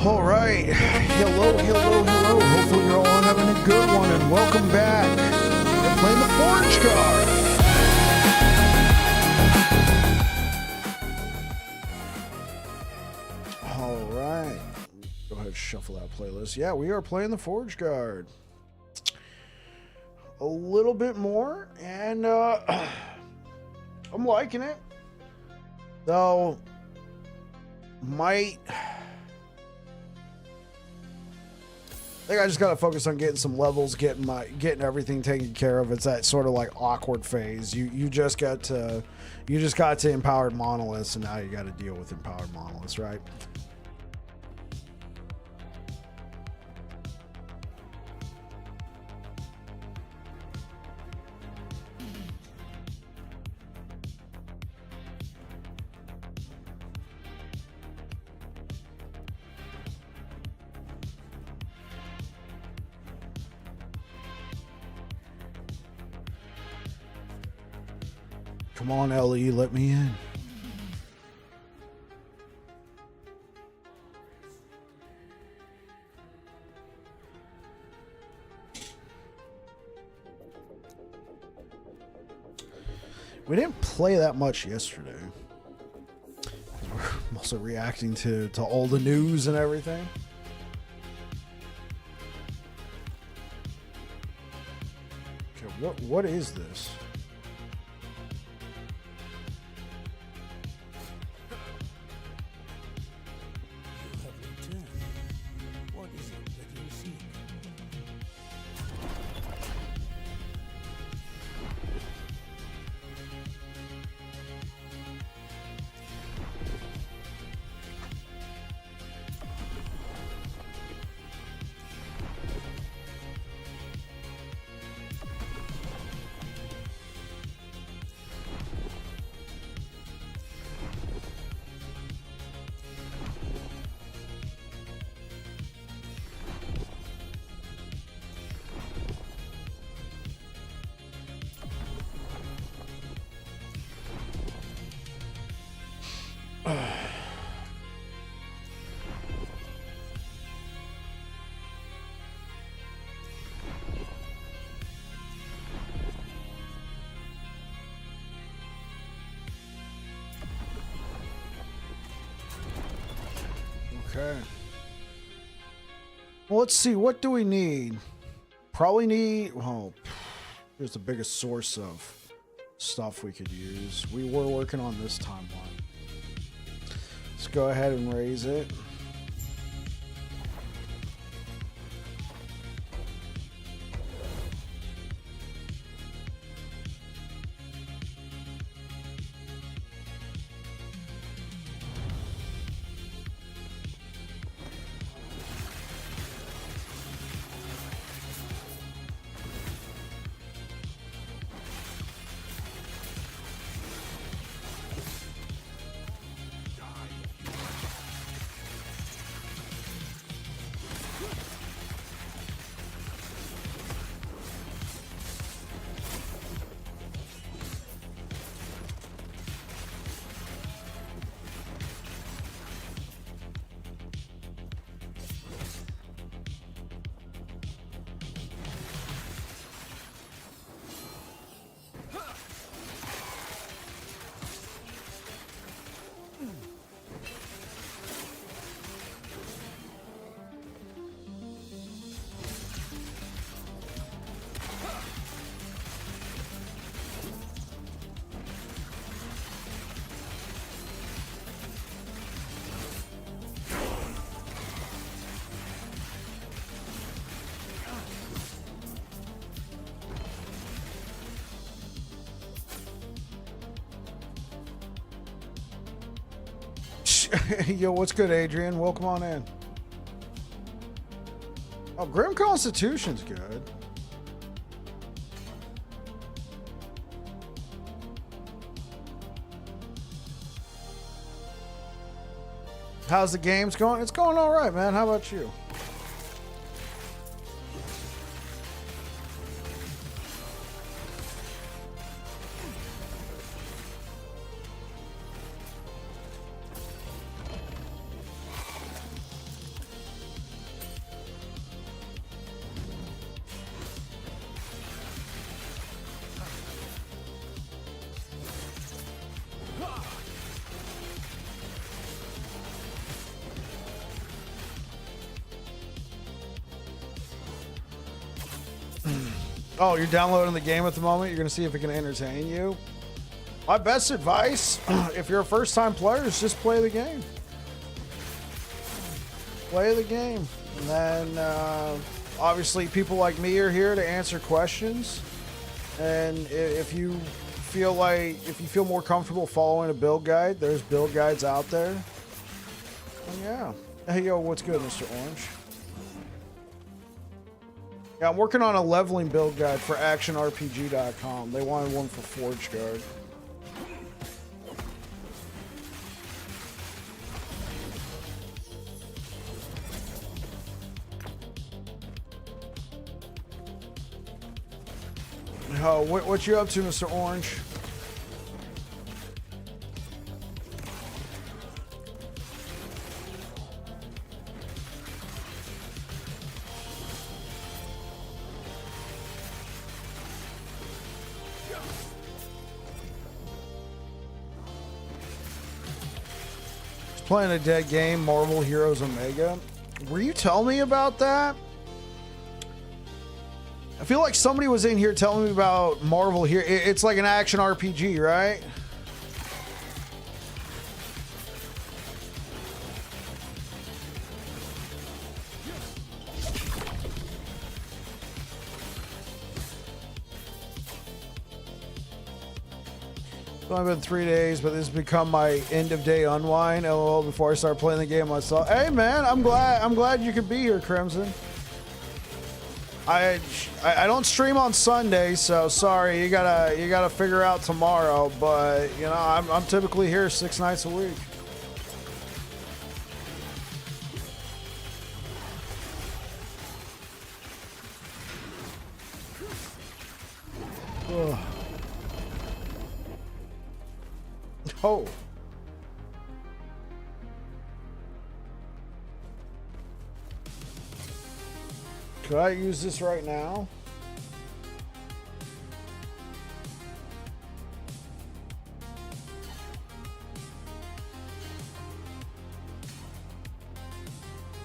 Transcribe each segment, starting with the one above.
All right. Hello. Hopefully you're all having a good one, and welcome back. We're playing the Forge card. All right. Go ahead and shuffle that playlist. Yeah, we are playing the Forge Guard. A little bit more, and I'm liking it. Though, I think I just gotta focus on getting some levels, getting everything taken care of. It's that sort of like awkward phase. You just got to empowered monoliths, and now you got to deal with empowered monoliths, right? Come on, LE, let me in. We didn't play that much yesterday. We're also reacting to all the news and everything. Okay, what is this? Okay. Well, let's see. What do we need? Probably need... Oh, here's the biggest source of stuff we could use. We were working on this timeline. Let's go ahead and raise it. Yo, what's good, Adrian? Welcome on in. Oh, Grim Constitution's good. How's the games going? It's going all right, man. How about you? Oh, you're downloading the game at the moment? You're going to see if it can entertain you? My best advice, if you're a first-time player, is just play the game. Play the game. And then, obviously, people like me are here to answer questions. And if you feel more comfortable following a build guide, there's build guides out there. And yeah. Hey, yo, what's good, Mr. Orange? Yeah, I'm working on a leveling build guide for actionrpg.com. They wanted one for Forge Guard. Oh, what you up to, Mr. Orange? Playing a dead game, Marvel Heroes Omega. Were you telling me about that? I feel like somebody was in here telling me about Marvel here. It's like an action RPG, right? It's only been 3 days, but this has become my end of day unwind. LOL. Before I start playing the game myself. Hey man, I'm glad you could be here, Crimson. I don't stream on Sunday, so sorry. You gotta figure out tomorrow. But you know, I'm typically here 6 nights a week. Ugh. Oh. Could I use this right now?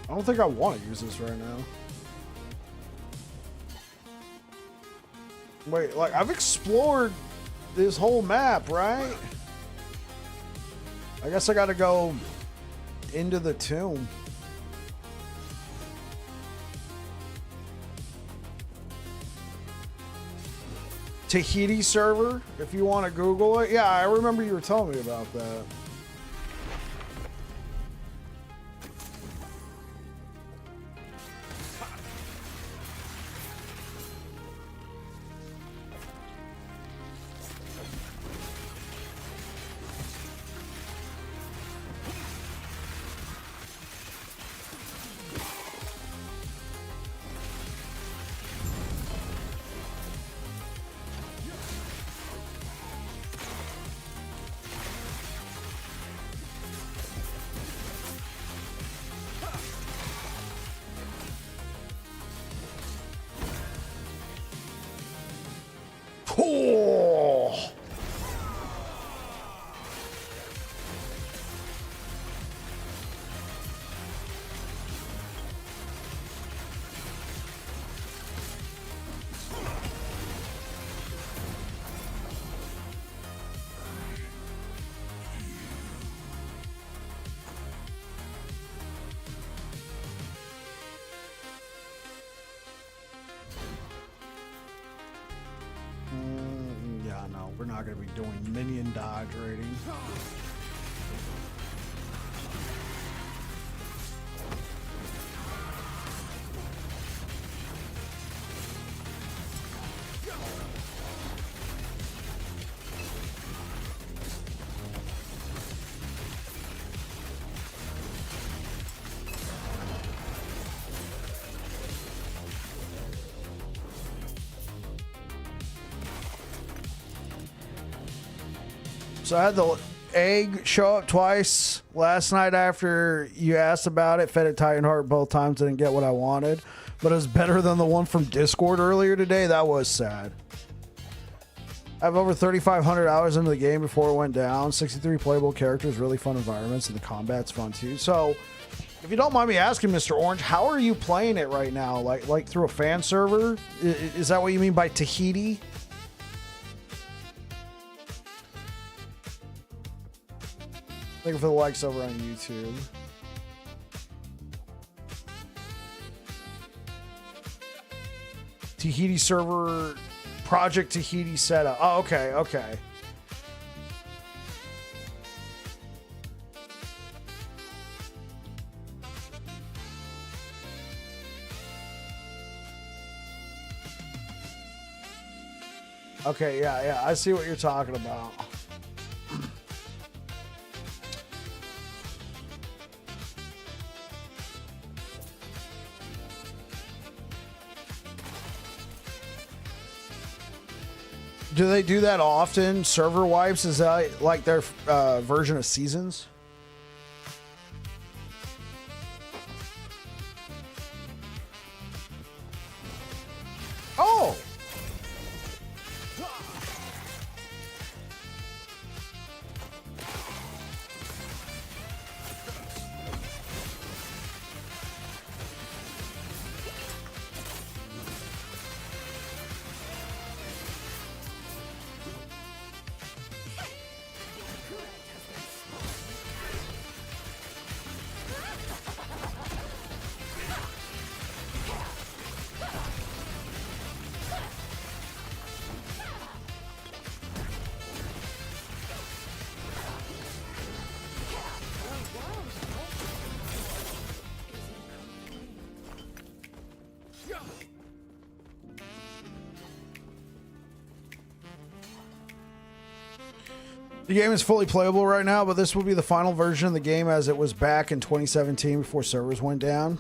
I don't think I want to use this right now. Wait, like I've explored this whole map, right? I guess I gotta go into the tomb. Tahiti server, if you want to Google it. Yeah, I remember you were telling me about that. Oh. Yeah, no, we're not going to be doing minion dodge rating. So I had the egg show up twice last night after you asked about it. Fed it Titanheart both times. Didn't get what I wanted. But it was better than the one from Discord earlier today. That was sad. I have over 3,500 hours into the game before it went down. 63 playable characters, really fun environments, and the combat's fun too. So, if you don't mind me asking, Mr. Orange, how are you playing it right now? Like through a fan server? Is that what you mean by Tahiti? Thank you for the likes over on YouTube. Tahiti server, Project Tahiti setup. Oh, okay, okay. Okay, yeah, I see what you're talking about. Do they do that often? Server wipes? Is that like their version of Seasons? Oh! The game is fully playable right now, but this will be the final version of the game as it was back in 2017 before servers went down.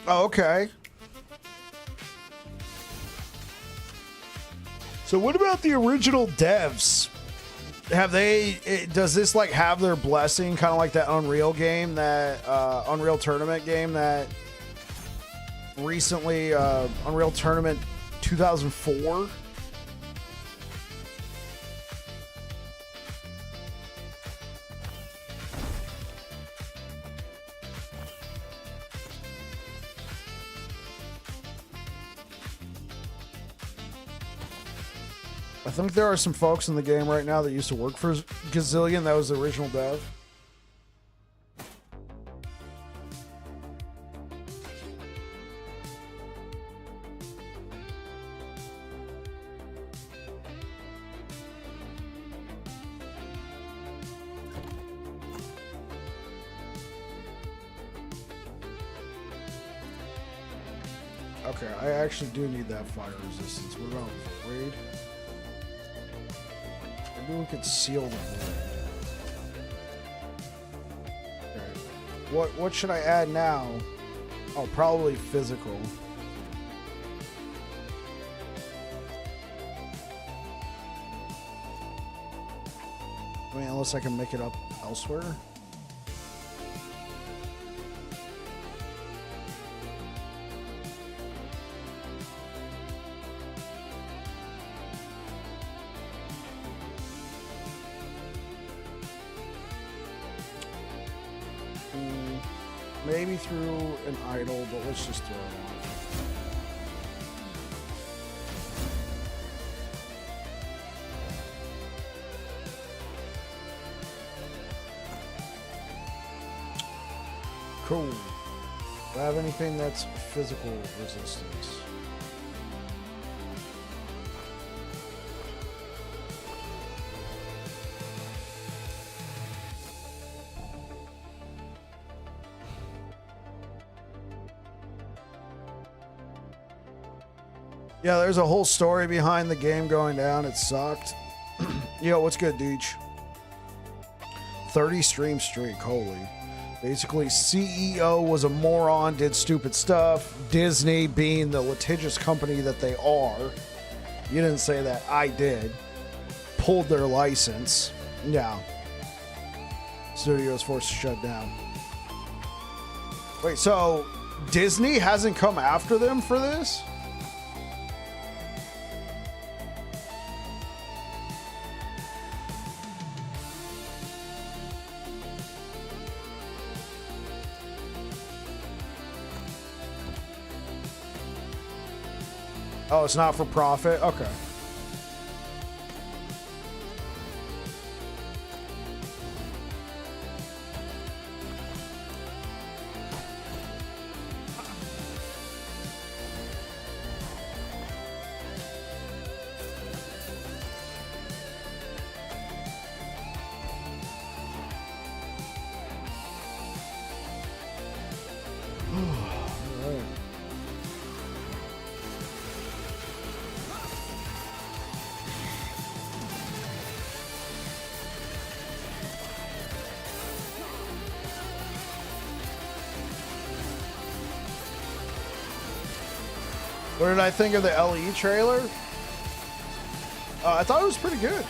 Oh, okay. So what about the original devs? Have they, does this like have their blessing, kind of like that Unreal game, that Unreal Tournament game that recently, Unreal Tournament 2004? I think there are some folks in the game right now that used to work for Gazillion. That was the original dev. Okay, I actually do need that fire resistance. We're going for raid. Maybe we could seal the void. Okay. What should I add now? Oh, probably physical. I mean, unless I can make it up elsewhere. Maybe through an idol, but let's just throw it on. Cool. Do I have anything that's physical resistance? Yeah, there's a whole story behind the game going down. It sucked. Yo, what's good, Deech? 30 stream streak, holy. Basically, CEO was a moron, did stupid stuff. Disney, being the litigious company that they are, you didn't say that, I did, pulled their license. Yeah. Studio is forced to shut down. Wait, so Disney hasn't come after them for this? Oh, it's not for profit? Okay. What did I think of the LE trailer? I thought it was pretty good.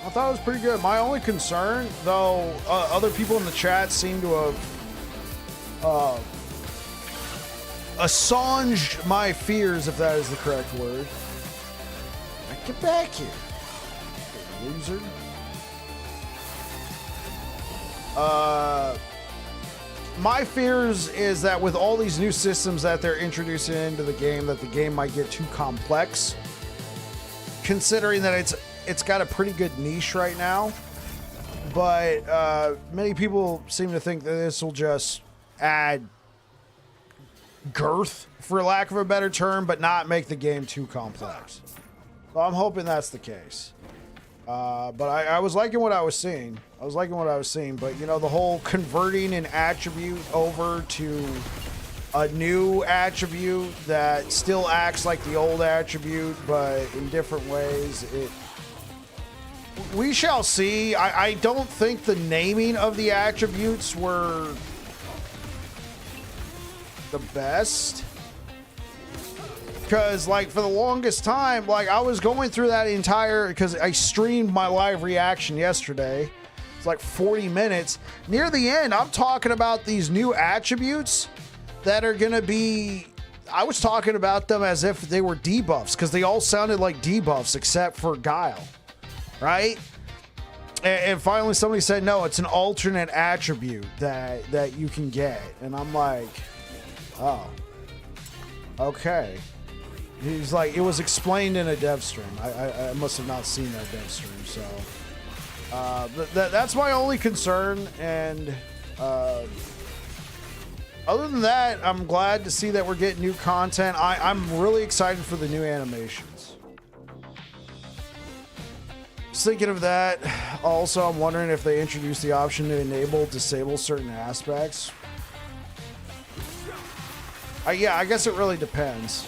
I thought it was pretty good. My only concern, though, other people in the chat seem to have assuaged my fears, if that is the correct word. Get back here, loser. My fears is that with all these new systems that they're introducing into the game, that the game might get too complex, considering that it's got a pretty good niche right now. But many people seem to think that this will just add girth, for lack of a better term, but not make the game too complex. So I'm hoping that's the case. But I was liking what I was seeing. But you know, the whole converting an attribute over to a new attribute that still acts like the old attribute, but in different ways, we shall see. I don't think the naming of the attributes were the best. Because, like, for the longest time, like, I was going through that entire... Because I streamed my live reaction yesterday. It's like 40 minutes. Near the end, I'm talking about these new attributes that are going to be... I was talking about them as if they were debuffs, because they all sounded like debuffs except for Guile. Right? And finally somebody said, no, it's an alternate attribute that you can get. And I'm like, oh. Okay. He's like, it was explained in a dev stream. I must have not seen that dev stream, so that's my only concern. And other than that, I'm glad to see that we're getting new content. I'm really excited for the new animations. Just thinking of that. Also, I'm wondering if they introduce the option to disable certain aspects. Yeah, I guess it really depends.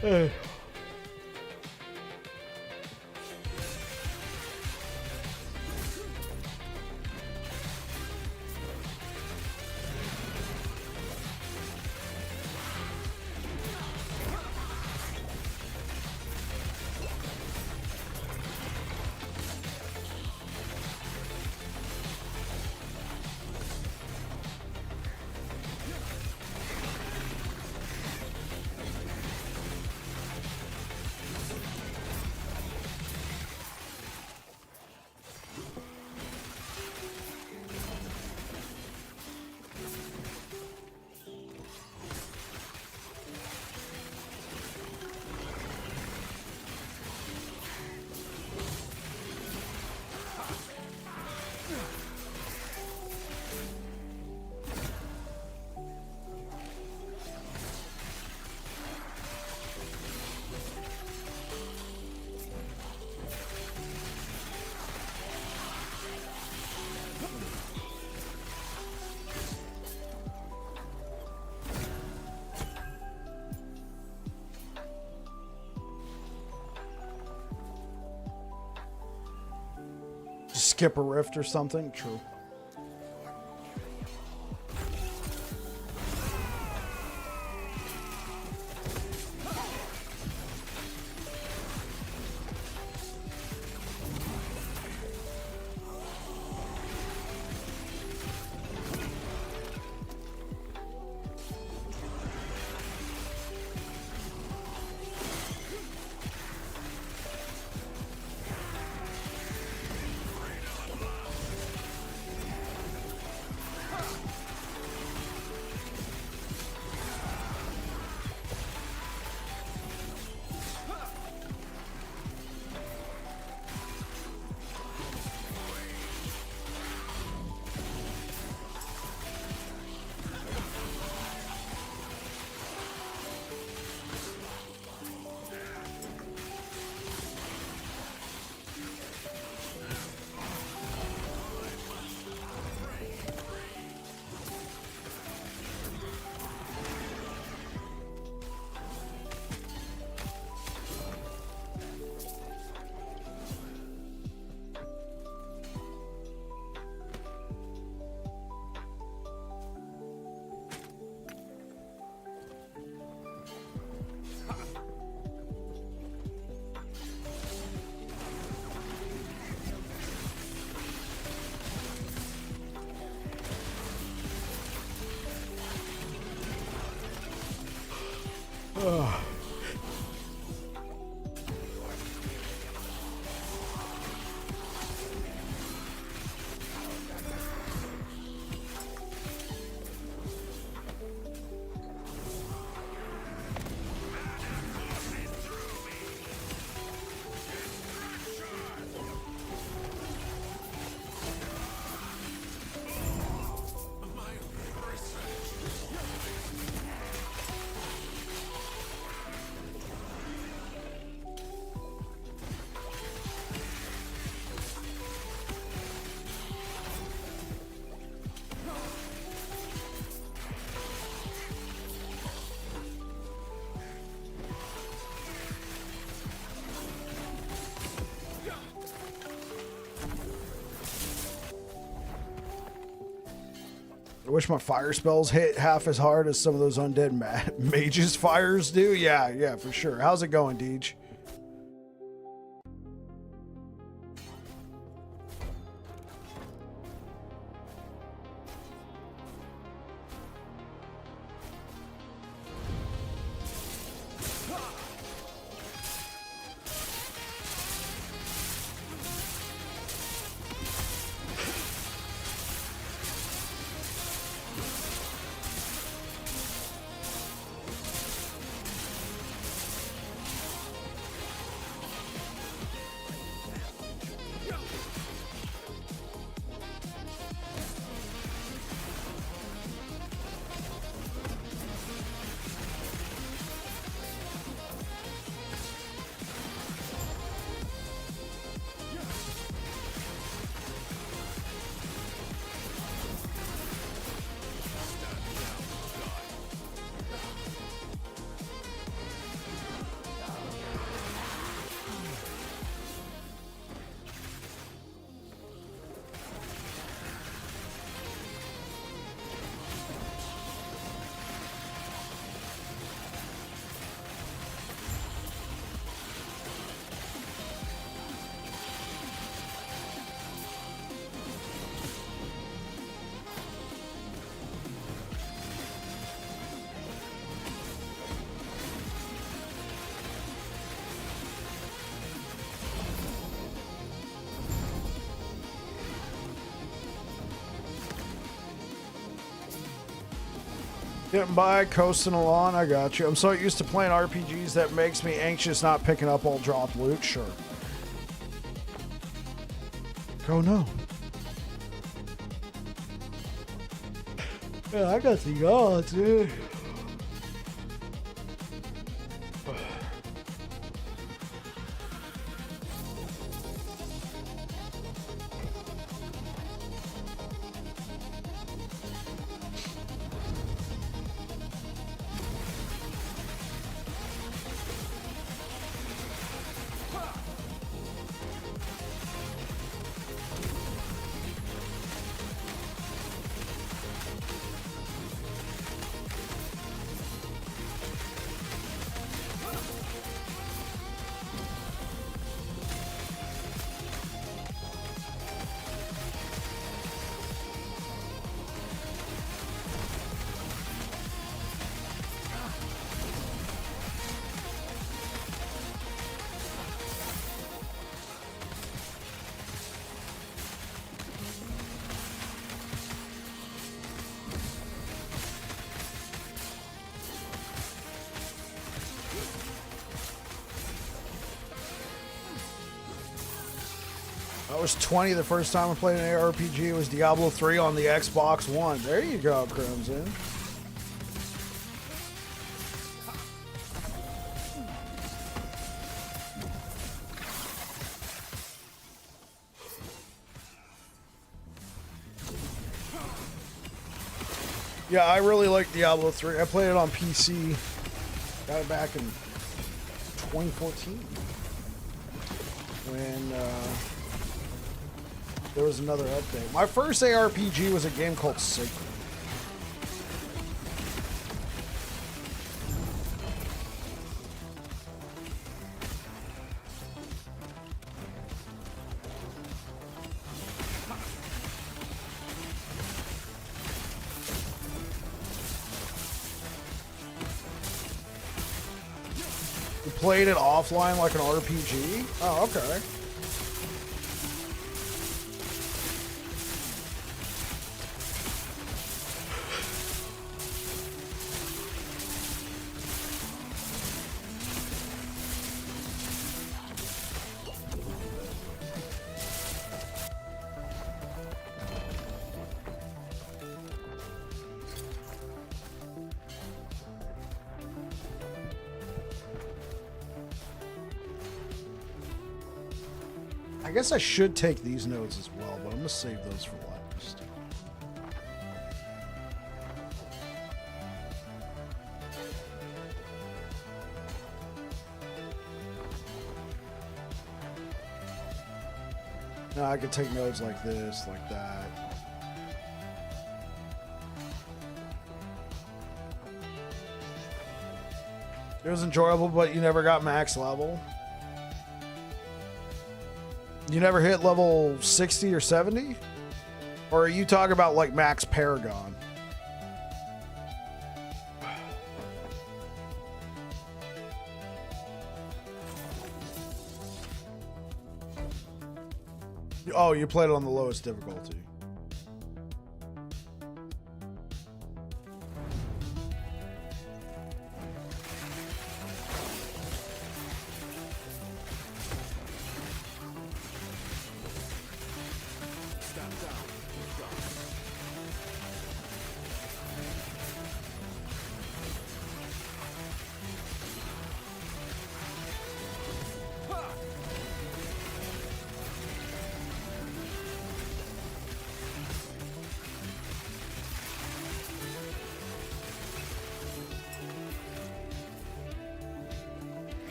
Hey. skip a rift or something. True. I wish my fire spells hit half as hard as some of those undead mages' fires do. Yeah, for sure. How's it going, Deej? Getting by, coasting along, I got you. I'm so used to playing RPGs that makes me anxious not picking up all drop loot, sure. Oh no. Yeah, I got the odds, dude. I was 20 the first time I played an ARPG. It was Diablo 3 on the Xbox One. There you go, Crimson. Yeah, I really like Diablo 3. I played it on PC. Got it back in 2014 when there was another update. My first ARPG was a game called Sacred. Played it offline like an RPG? Oh, okay. I guess I should take these nodes as well, but I'm going to save those for last. Now I could take nodes like this, like that. It was enjoyable, but you never got max level. You never hit level 60 or 70? Or are you talking about like max Paragon? Oh, you played it on the lowest difficulty.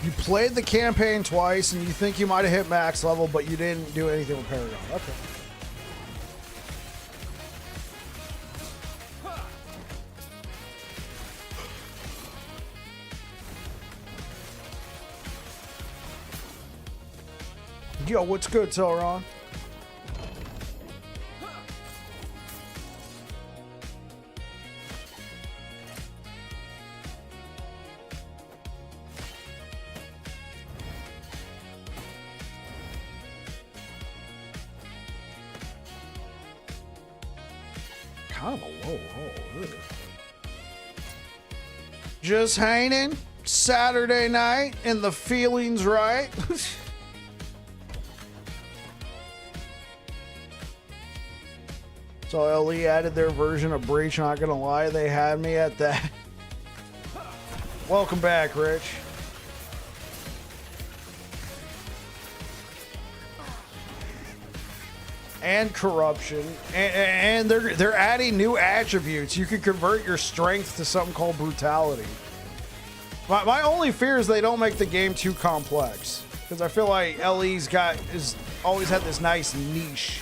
You played the campaign twice and you think you might have hit max level, but you didn't do anything with Paragon. Okay. Yo, what's good, Telron? Kind of a low roll. Ugh. Just hanging. Saturday night and the feeling's right. So LE added their version of Breach. Not gonna lie, they had me at that. Welcome back, Rich. And corruption, and they're adding new attributes. You can convert your strength to something called brutality. My only fear is they don't make the game too complex, because I feel like LE's always had this nice niche,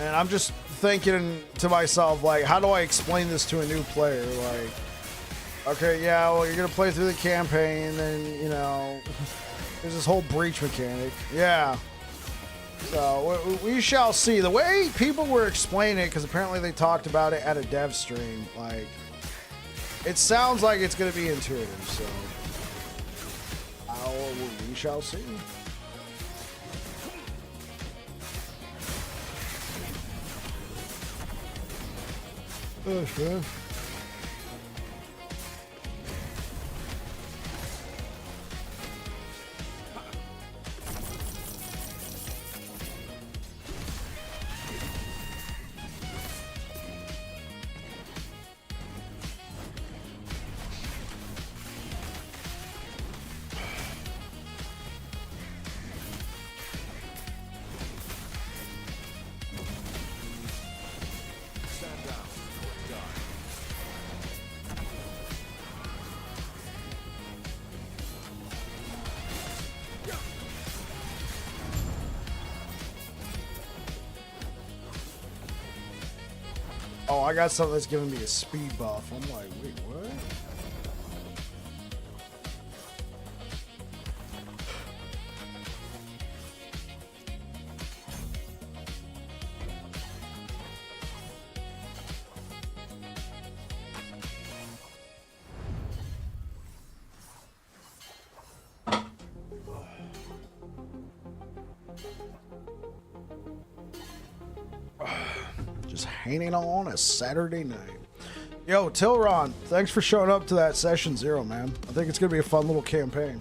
and I'm just thinking to myself, like, how do I explain this to a new player? Like, okay, yeah, well, you're gonna play through the campaign, and you know, there's this whole breach mechanic, yeah. So we shall see. The way people were explaining it, because apparently they talked about it at a dev stream, like, it sounds like it's going to be intuitive. So we shall see. Oh, sure. Oh, I got something that's giving me a speed buff. I'm like, wait, what? Just hanging on a Saturday night. Yo, Tilron, thanks for showing up to that session 0, man. I think it's gonna be a fun little campaign.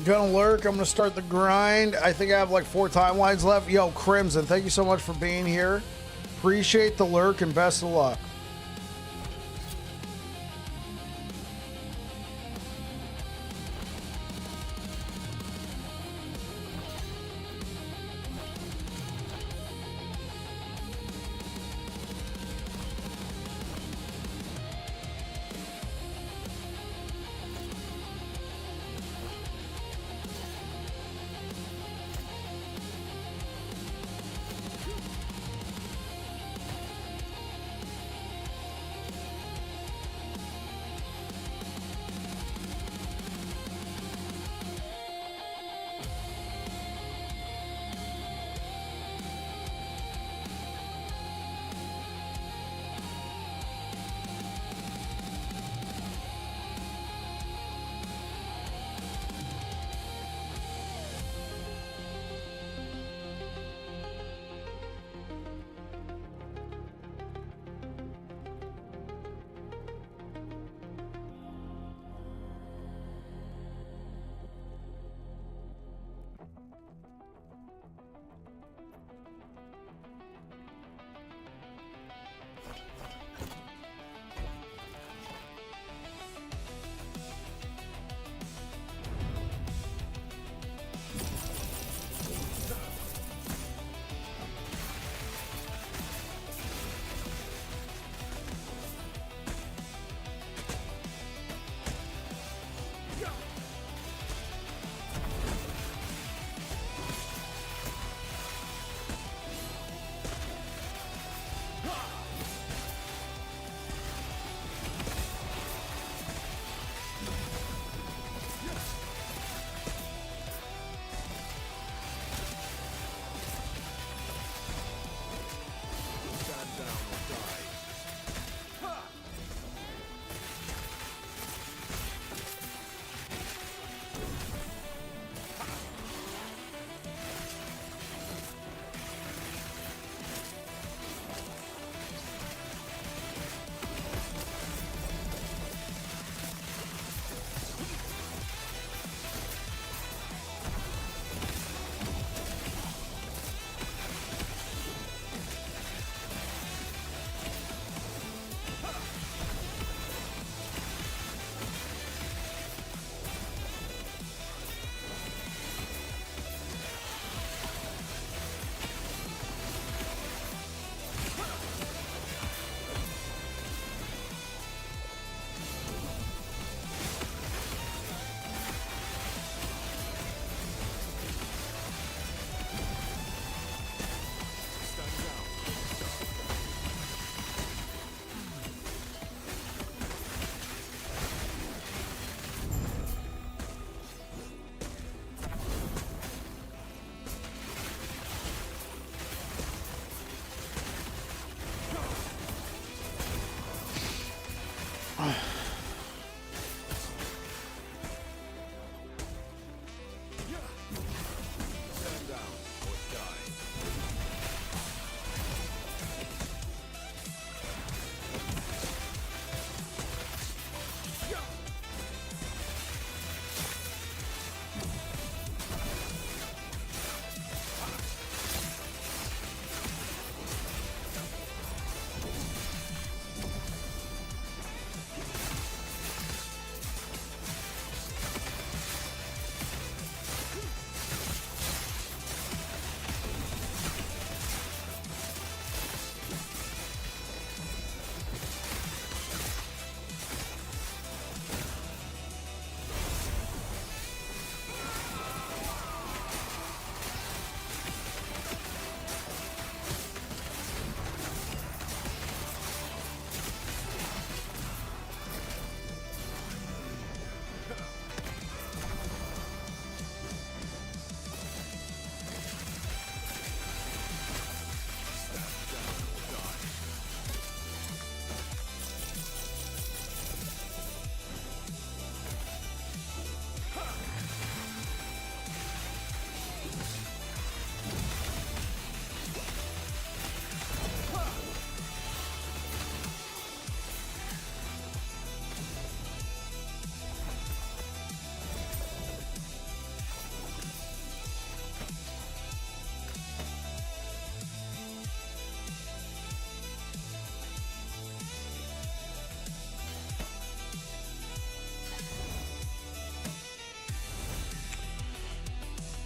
Gonna lurk. I'm gonna start the grind. I think I have like 4 timelines left. Yo, Crimson, thank you so much for being here. Appreciate the lurk and best of luck.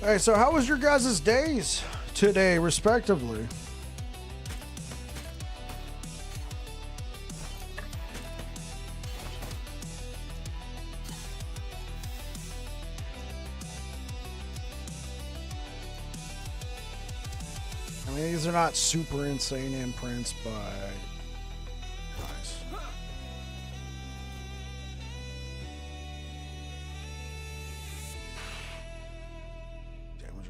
Hey, so how was your guys' days today, respectively? I mean, these are not super insane imprints, but nice. Damage.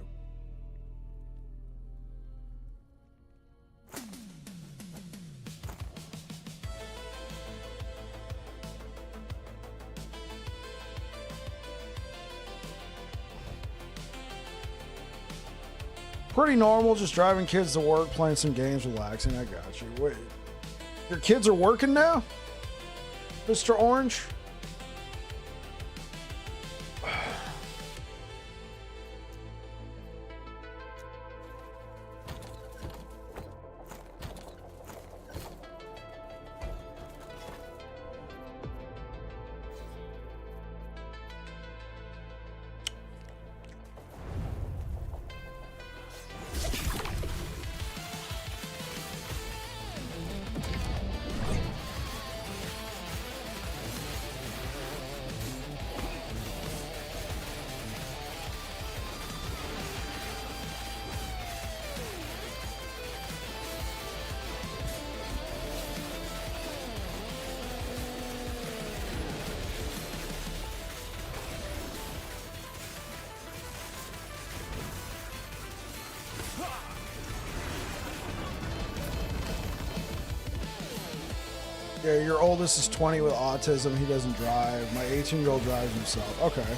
Pretty normal, just driving kids to work, playing some games, relaxing. I got you. Wait, your kids are working now, Mr. Orange? Yeah, your oldest is 20 with autism. He doesn't drive. My 18-year-old drives himself. Okay.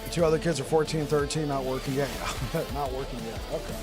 The two other kids are 14 and 13, not working yet. Not working yet. Okay.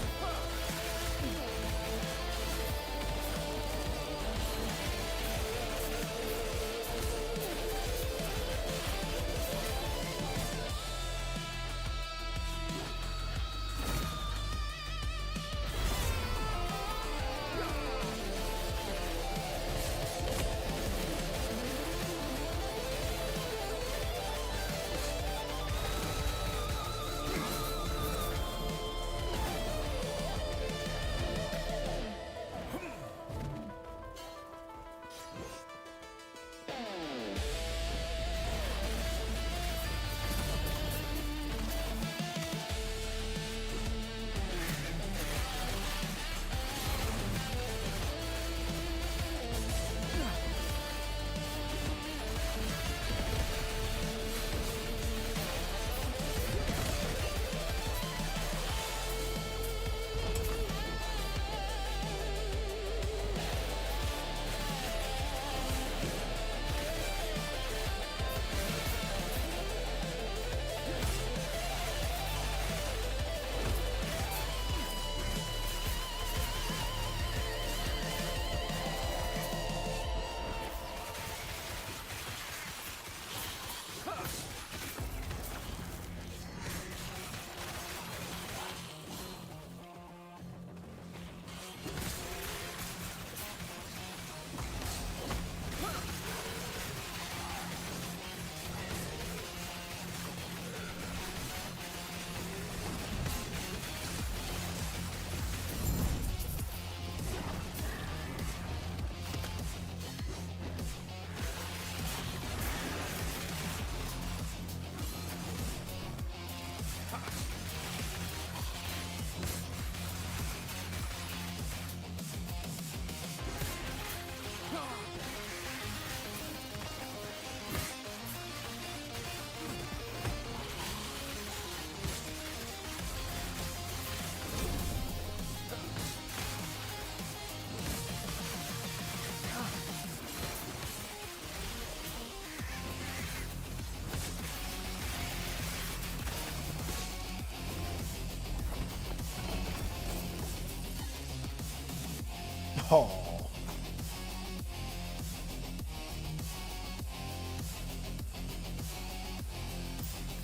Oh.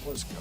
Let's go.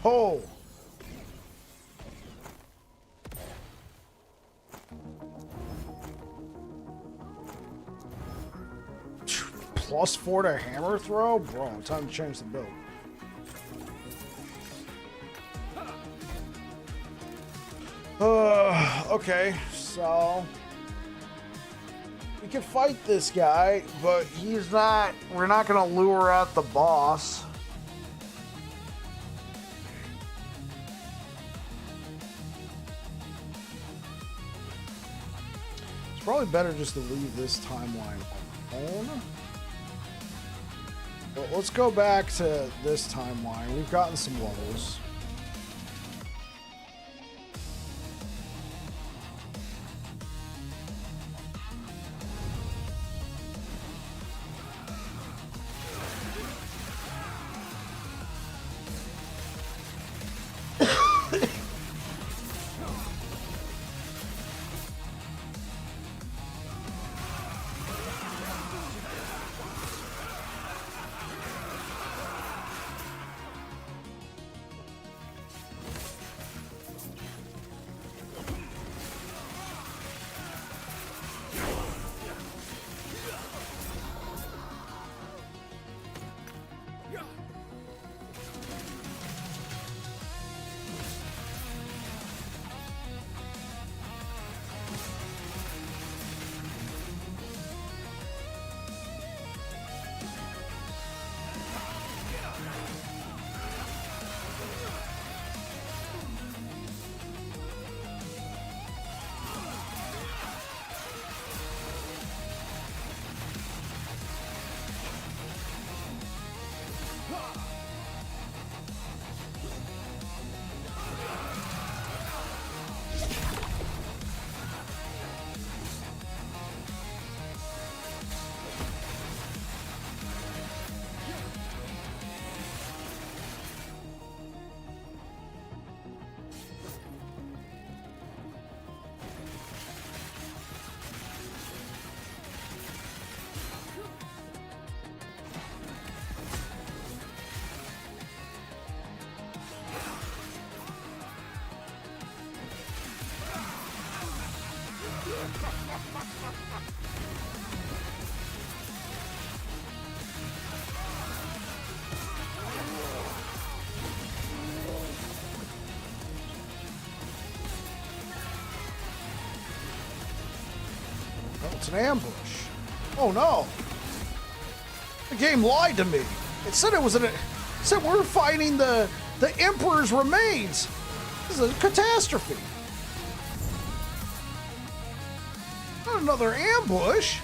Oh. +4 to hammer throw? Bro, time to change the build. Okay, so we can fight this guy, but he's not, we're not gonna lure out the boss. It's probably better just to leave this timeline alone. But let's go back to this timeline. We've gotten some levels. It's an ambush. Oh no! The game lied to me. It said it was it said we're fighting the Emperor's remains. This is a catastrophe. Not another ambush.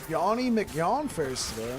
Yawny McYawnface today.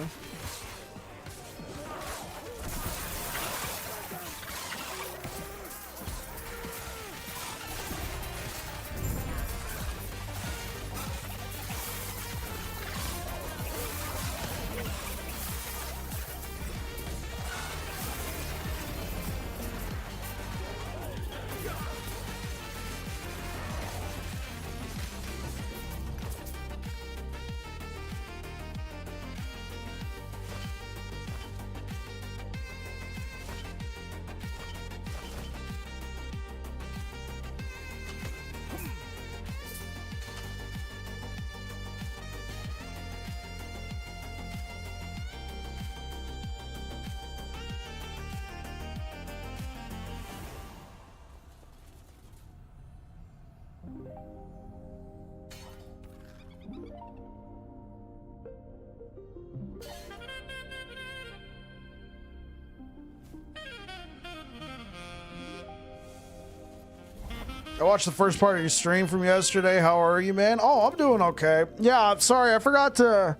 I watched the first part of your stream from yesterday. How are you, man? Oh, I'm doing okay. Yeah, sorry, I forgot to.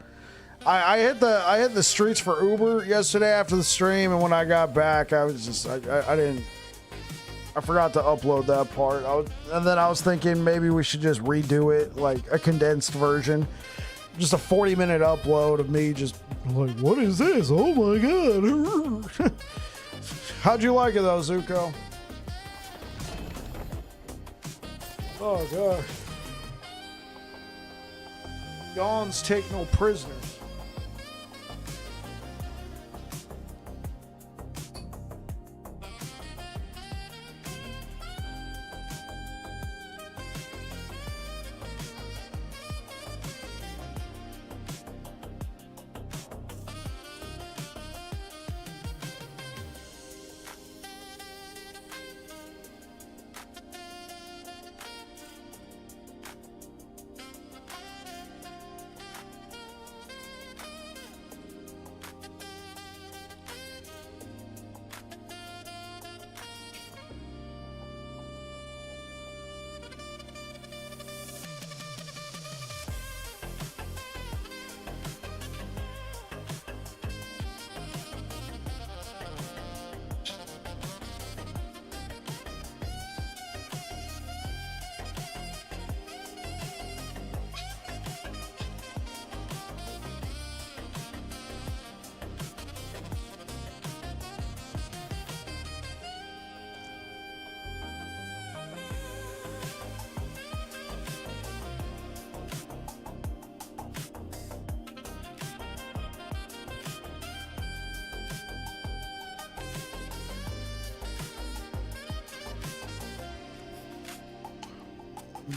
I hit the streets for Uber yesterday after the stream, and when I got back, I was just I didn't. I forgot to upload that part. And then I was thinking maybe we should just redo it, like a condensed version, just a 40-minute upload of me just like, what is this? Oh my god! How'd you like it though, Zuko? Oh gosh. Yawns take no prisoners.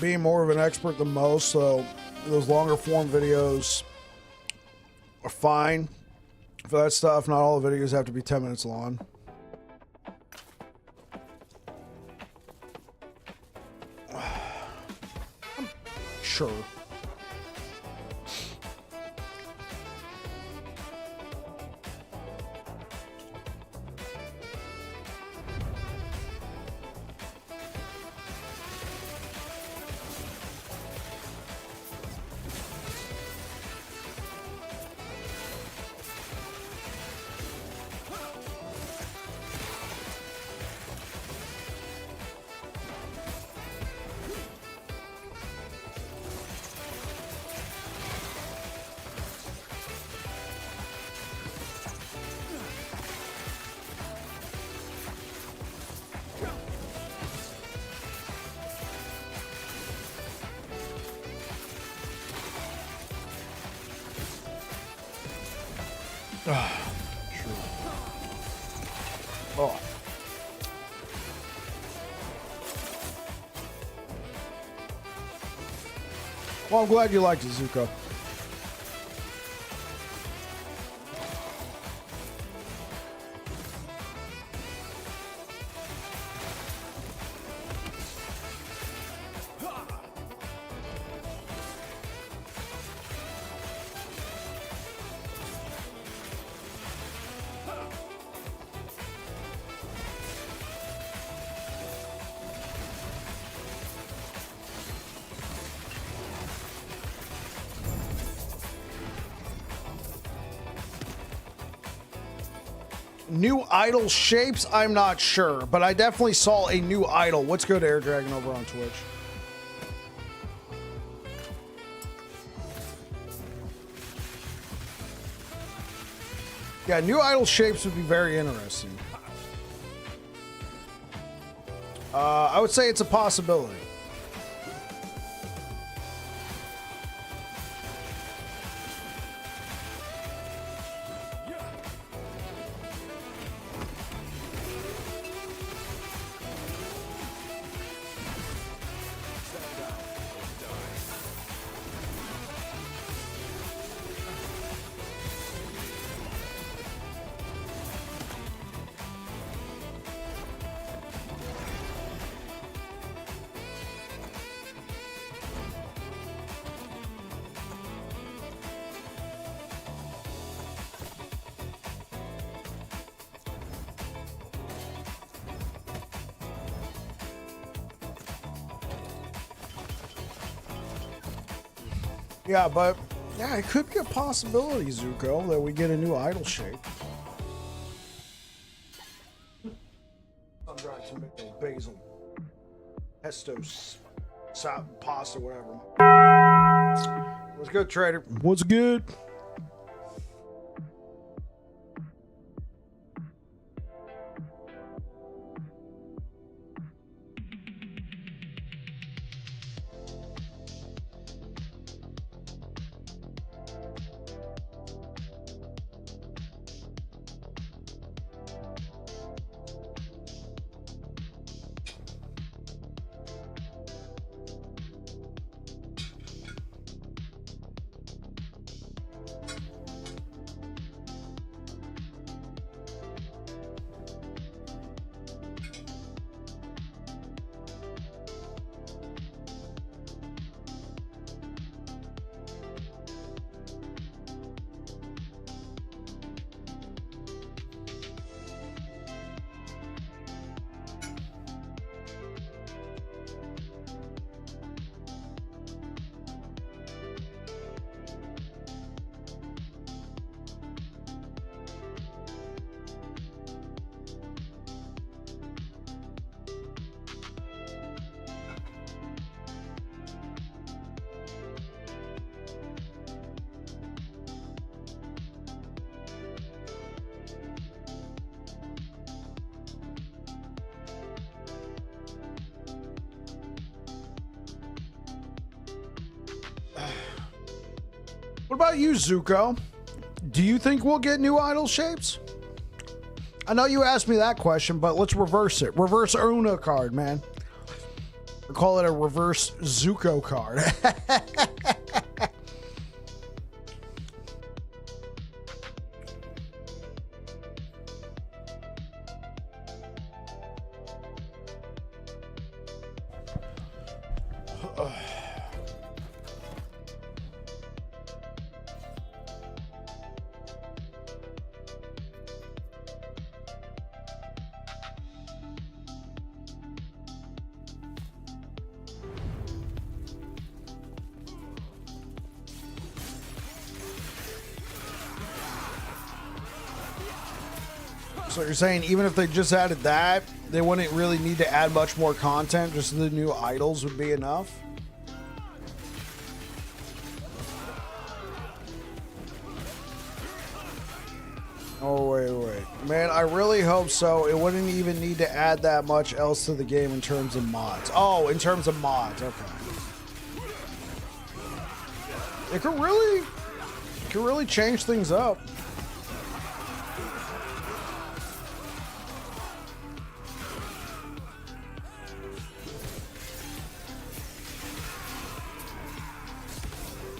Being more of an expert than most, so those longer form videos are fine for that stuff. Not all the videos have to be 10 minutes long. Sure. Oh. Well, I'm glad you liked it, Zuko. New idol shapes, I'm not sure, but I definitely saw a new idol. What's good, Air Dragon, over on Twitch? Yeah, new idol shapes would be very interesting. I would say it's a possibility. Yeah, but yeah, it could be a possibility, Zuko, that we get a new idol shape. Sun-dried tomato, basil, pesto, pasta, whatever. What's good, trader? What's good? What about you, Zuko? Do you think we'll get new idol shapes? I know you asked me that question, but let's reverse it. Reverse Una card, man. Or call it a reverse Zuko card. So you're saying even if they just added that, they wouldn't really need to add much more content, just the new idols would be enough? Oh, wait. Man, I really hope so. It wouldn't even need to add that much else to the game in terms of mods. Oh, in terms of mods, okay. It could really change things up.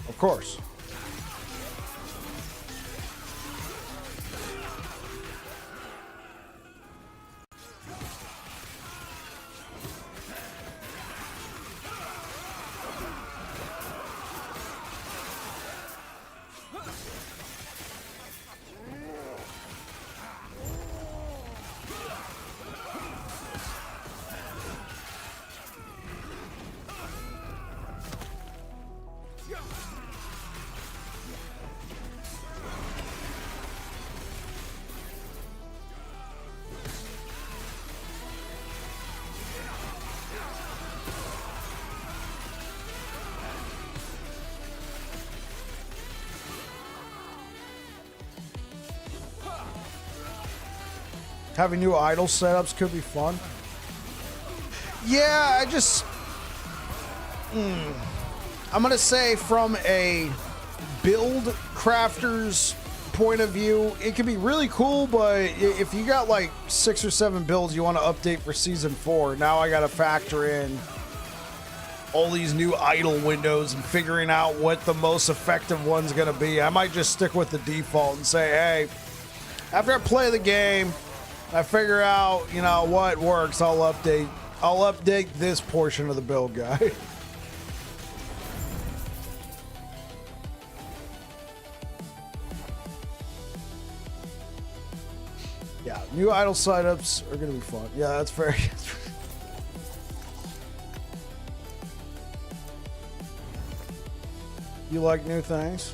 Of course. Having new idol setups could be fun. Yeah, I'm gonna say from a build crafter's point of view, it can be really cool, but if you got like 6 or 7 builds you want to update for season 4, now I gotta factor in all these new idol windows and figuring out what the most effective one's gonna be. I might just stick with the default and say, hey, after I play the game, I figure out, you know, what works, I'll update this portion of the build guide. Yeah, new idol setups are gonna be fun. Yeah, that's very. You like new things?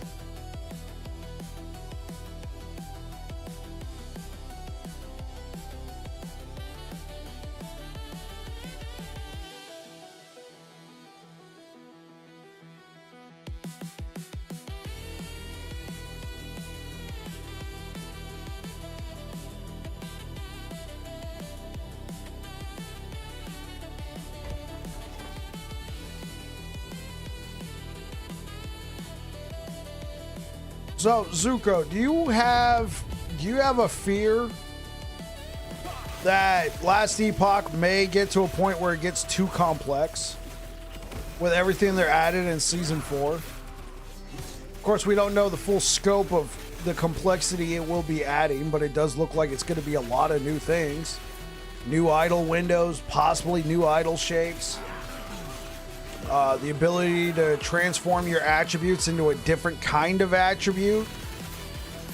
So, Zuko, do you have a fear that Last Epoch may get to a point where it gets too complex with everything they're added in Season 4? Of course, we don't know the full scope of the complexity it will be adding, but it does look like it's going to be a lot of new things. New idol windows, possibly new idol shapes. The ability to transform your attributes into a different kind of attribute.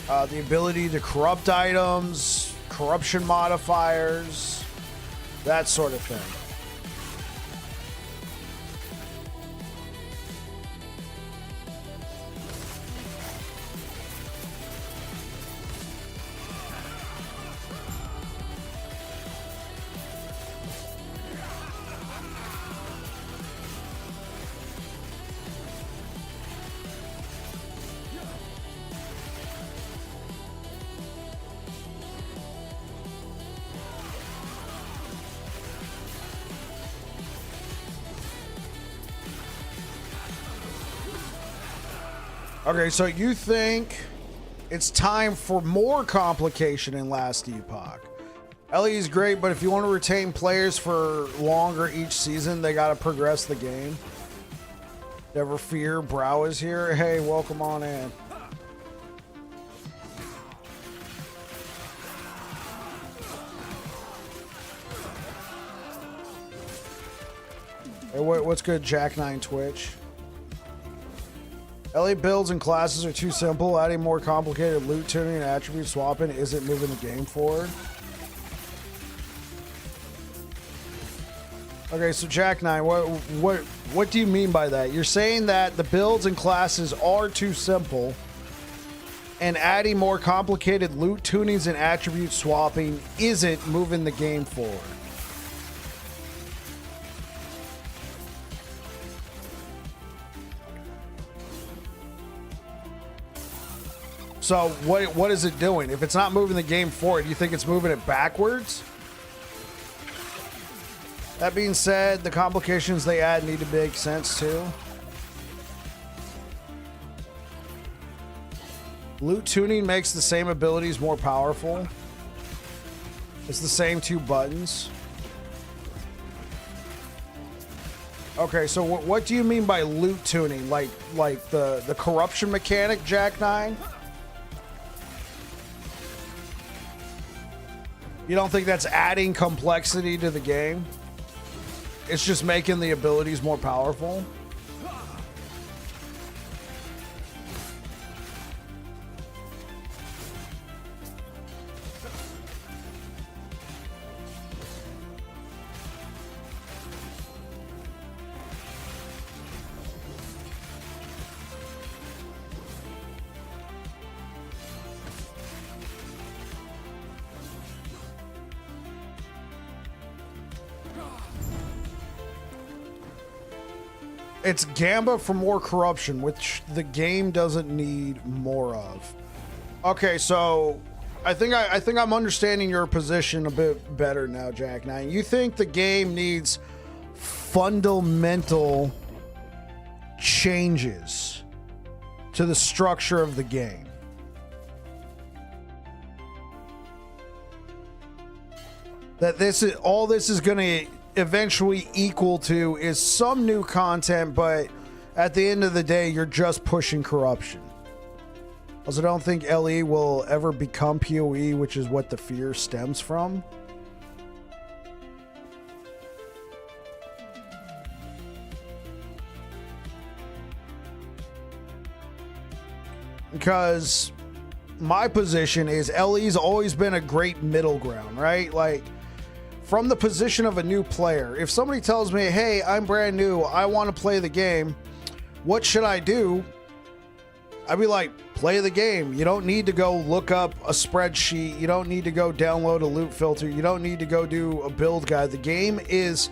The ability to corrupt items, corruption modifiers, that sort of thing. Okay, so you think it's time for more complication in Last Epoch. LE is great, but if you want to retain players for longer each season, they got to progress the game. Never fear, Brow is here. Hey, welcome on in. Hey, what's good, Jack9 Twitch? LA builds and classes are too simple. Adding more complicated loot tuning and attribute swapping isn't moving the game forward. Okay, so Jack9, what do you mean by that? You're saying that the builds and classes are too simple, and adding more complicated loot tunings and attribute swapping isn't moving the game forward. So what is it doing? If it's not moving the game forward, you think it's moving it backwards? That being said, the complications they add need to make sense too. Loot tuning makes the same abilities more powerful. It's the same two buttons. Okay, so what do you mean by loot tuning? Like the corruption mechanic, Jack9? You don't think that's adding complexity to the game? It's just making the abilities more powerful? It's Gamba for more corruption, which the game doesn't need more of. Okay, so I think I'm understanding your position a bit better now, Jack9. You think the game needs fundamental changes to the structure of the game. That this is going to eventually equal to is some new content, but at the end of the day, you're just pushing corruption. Also, I don't think LE will ever become PoE, which is what the fear stems from. Because my position is LE's always been a great middle ground, right? Like, from the position of a new player, if somebody tells me, hey, I'm brand new, I want to play the game, what should I do? I'd be like, play the game. You don't need to go look up a spreadsheet. You don't need to go download a loot filter. You don't need to go do a build guide. The game is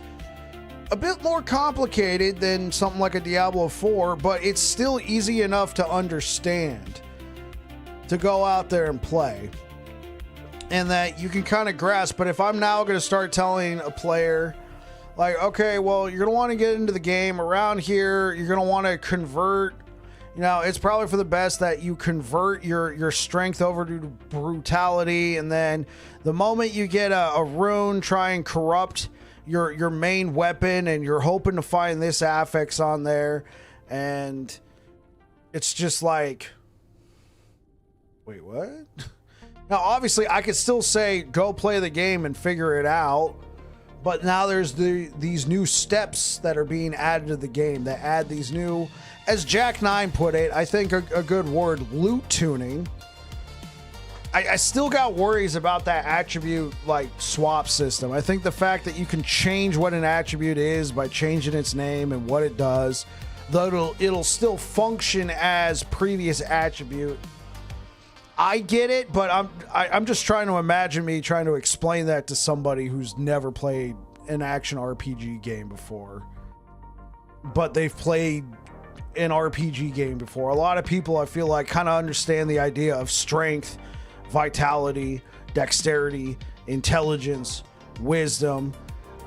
a bit more complicated than something like a Diablo 4, but it's still easy enough to understand to go out there and play. And that you can kind of grasp. But if I'm now going to start telling a player, like, okay, well, you're going to want to get into the game around here. You're going to want to convert. You know, it's probably for the best that you convert your strength over to brutality. And then the moment you get a rune, try and corrupt your main weapon. And you're hoping to find this affix on there. And it's just like, wait, what? Now, obviously, I could still say, go play the game and figure it out. But now there's these new steps that are being added to the game that add these new, as Jack 9 put it, I think a good word, loot tuning. I still got worries about that attribute like swap system. I think the fact that you can change what an attribute is by changing its name and what it does, though it'll still function as previous attribute. I get it, but I'm just trying to imagine me trying to explain that to somebody who's never played an action RPG game before, but they've played an RPG game before. A lot of people, I feel like, kind of understand the idea of strength, vitality, dexterity, intelligence, wisdom.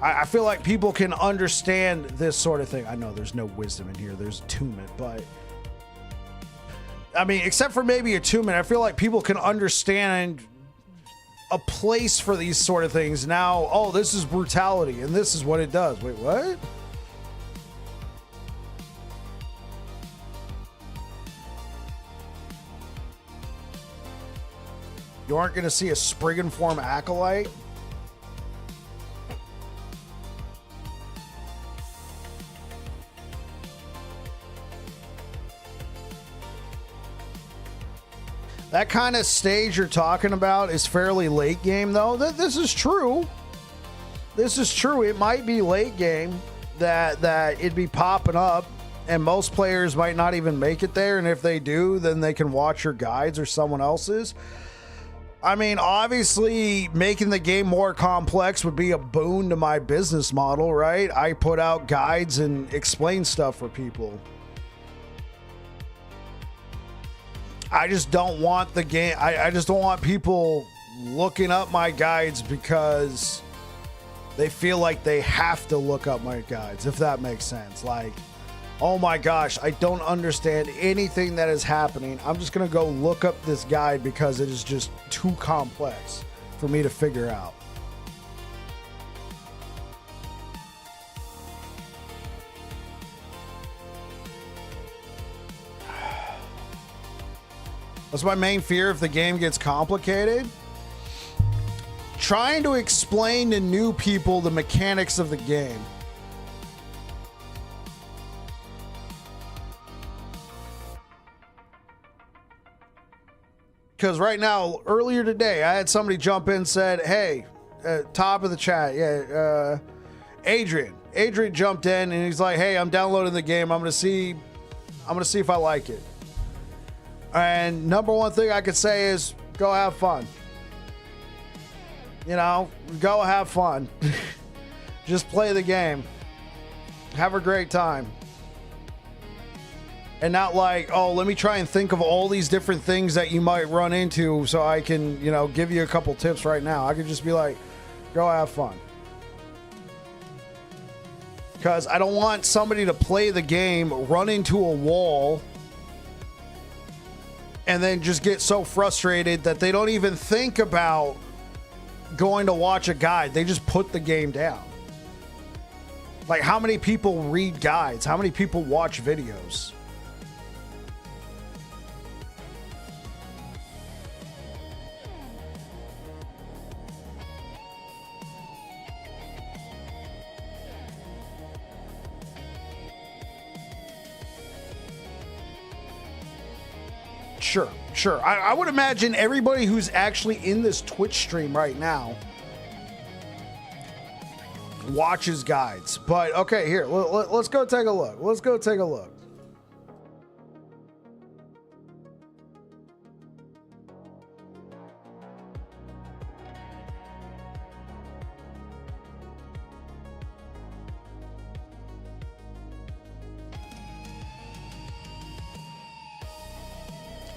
I feel like people can understand this sort of thing. I know there's no wisdom in here. There's attunement, but I mean, except for maybe attunement, I feel like people can understand a place for these sort of things. Now, oh, this is brutality, and this is what it does. Wait, what? You aren't going to see a Spriggan form acolyte? That kind of stage you're talking about is fairly late game, though. This is true. This is true. It might be late game that it'd be popping up, and most players might not even make it there. And if they do, then they can watch your guides or someone else's. I mean, obviously, making the game more complex would be a boon to my business model, right? I put out guides and explain stuff for people. I just don't want the game. I just don't want people looking up my guides because they feel like they have to look up my guides, if that makes sense. Like, oh my gosh, I don't understand anything that is happening. I'm just going to go look up this guide because it is just too complex for me to figure out. That's my main fear if the game gets complicated. Trying to explain to new people the mechanics of the game. Because right now, earlier today, I had somebody jump in and said, hey, top of the chat, yeah, Adrian jumped in and he's like, hey, I'm downloading the game. I'm gonna see if I like it. And number one thing I could say is go have fun. You know, go have fun. Just play the game. Have a great time. And not like, oh, let me try and think of all these different things that you might run into so I can, you know, give you a couple tips right now. I could just be like, go have fun. Because I don't want somebody to play the game, run into a wall, and then just get so frustrated that they don't even think about going to watch a guide. They just put the game down. Like, how many people read guides? How many people watch videos? Sure. I would imagine everybody who's actually in this Twitch stream right now watches guides. But okay, here, let's go take a look.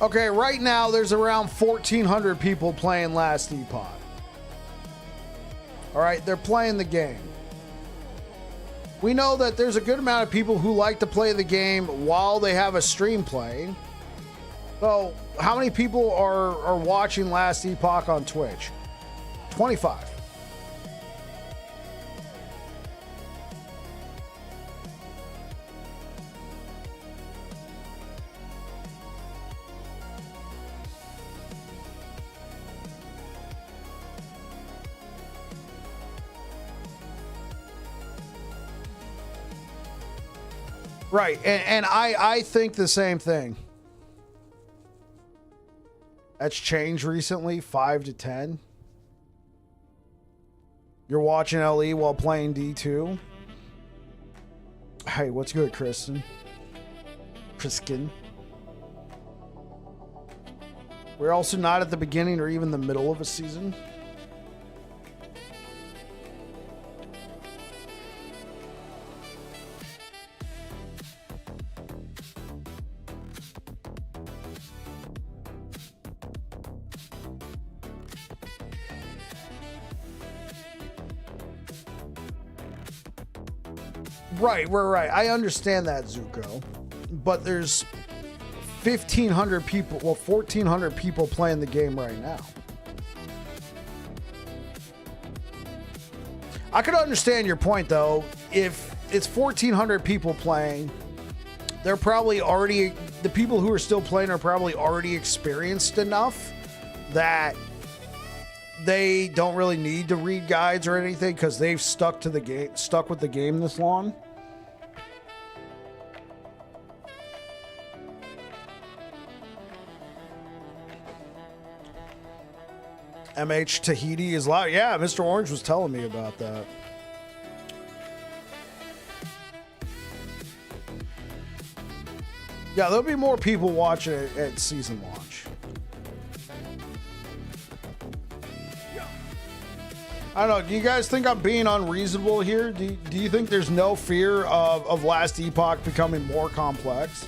Okay, right now there's around 1,400 people playing Last Epoch. All right, they're playing the game. We know that there's a good amount of people who like to play the game while they have a stream playing. So, how many people are watching Last Epoch on Twitch? 25. Right, and I think the same thing. That's changed recently, 5 to 10. You're watching LE while playing D2. Hey, what's good, Kristen? Priskin. We're also not at the beginning or even the middle of a season. Right. I understand that, Zuko. But there's 1,500 people, well, 1,400 people playing the game right now. I could understand your point, though. If it's 1,400 people playing, they're probably already, the people who are still playing are probably already experienced enough that they don't really need to read guides or anything because they've stuck with the game this long. MH Tahiti is loud. Yeah, Mr. Orange was telling me about that. Yeah, there'll be more people watching it at season launch. I don't know. Do you guys think I'm being unreasonable here? Do you think there's no fear of Last Epoch becoming more complex?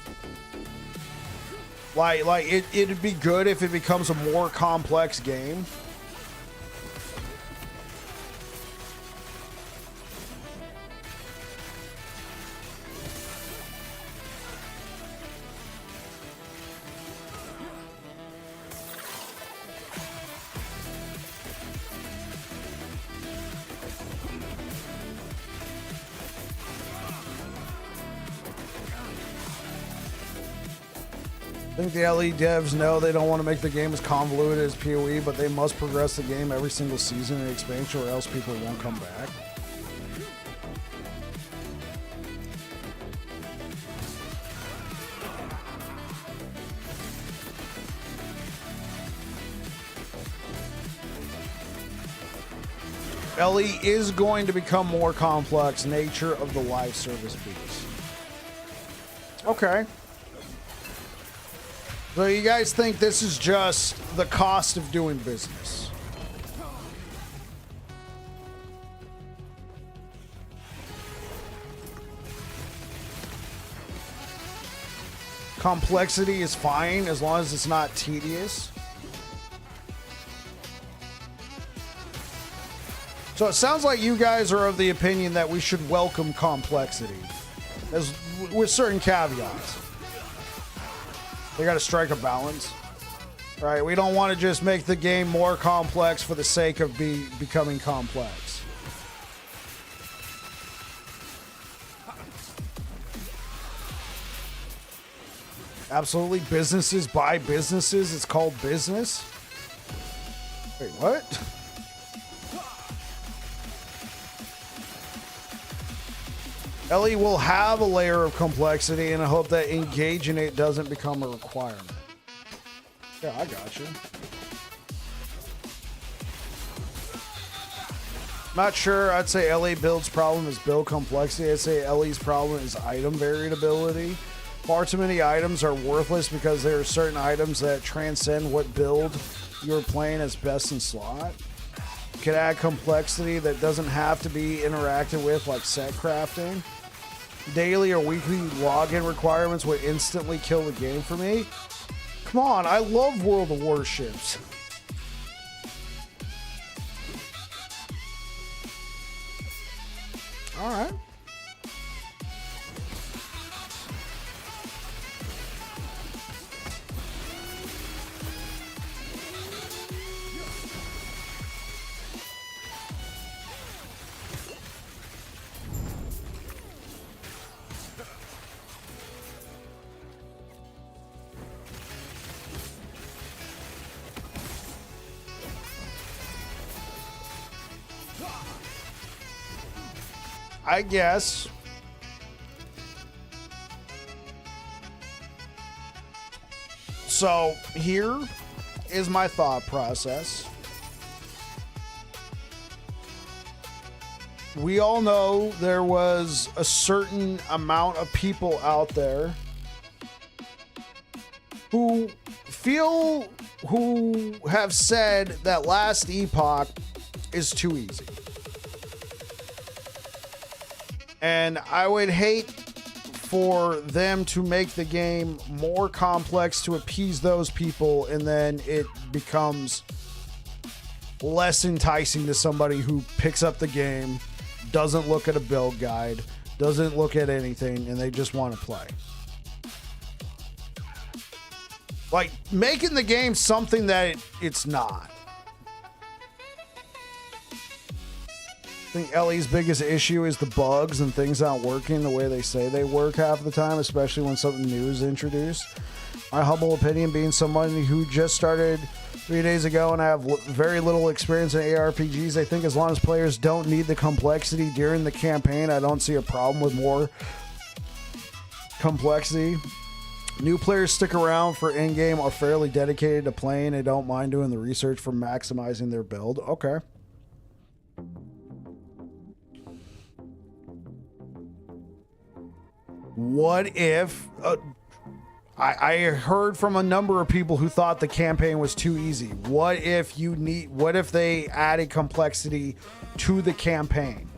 Like it'd be good if it becomes a more complex game. I think the LE devs know they don't want to make the game as convoluted as PoE, but they must progress the game every single season and expansion or else people won't come back. LE is going to become more complex, nature of the live service beast. Okay. So you guys think this is just the cost of doing business? Complexity is fine as long as it's not tedious. So it sounds like you guys are of the opinion that we should welcome complexity, as with certain caveats. They got to strike a balance, right? We don't want to just make the game more complex for the sake of becoming complex. Absolutely, businesses buy businesses. It's called business. Wait, what? LE will have a layer of complexity, and I hope that engaging it doesn't become a requirement. Yeah, I got you. Not sure. I'd say LE build's problem is build complexity. I'd say LE's problem is item variability. Far too many items are worthless because there are certain items that transcend what build you're playing as best in slot. You could add complexity that doesn't have to be interacted with, like set crafting. Daily or weekly login requirements would instantly kill the game for me. Come on, I love World of Warships. All right. I guess. So here is my thought process. We all know there was a certain amount of people out there who have said that last Epoch is too easy. And I would hate for them to make the game more complex to appease those people, and then it becomes less enticing to somebody who picks up the game, doesn't look at a build guide, doesn't look at anything, and they just want to play. Like, making the game something that it's not. I think Ellie's biggest issue is the bugs and things not working the way they say they work half the time, especially when something new is introduced. My humble opinion, being somebody who just started 3 days ago and I have very little experience in ARPGs, I think as long as players don't need the complexity during the campaign, I don't see a problem with more complexity. New players stick around for in-game, are fairly dedicated to playing and don't mind doing the research for maximizing their build. Okay. What if I heard from a number of people who thought the campaign was too easy? What if they added complexity to the campaign?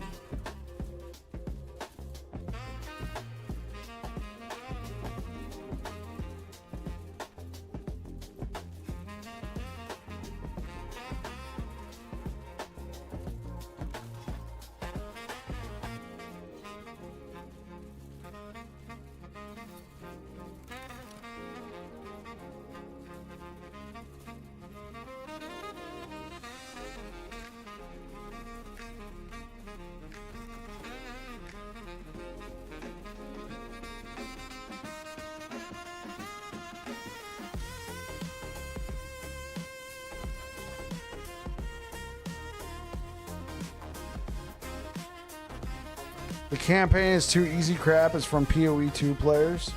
The campaign is too easy crap is from PoE 2 players.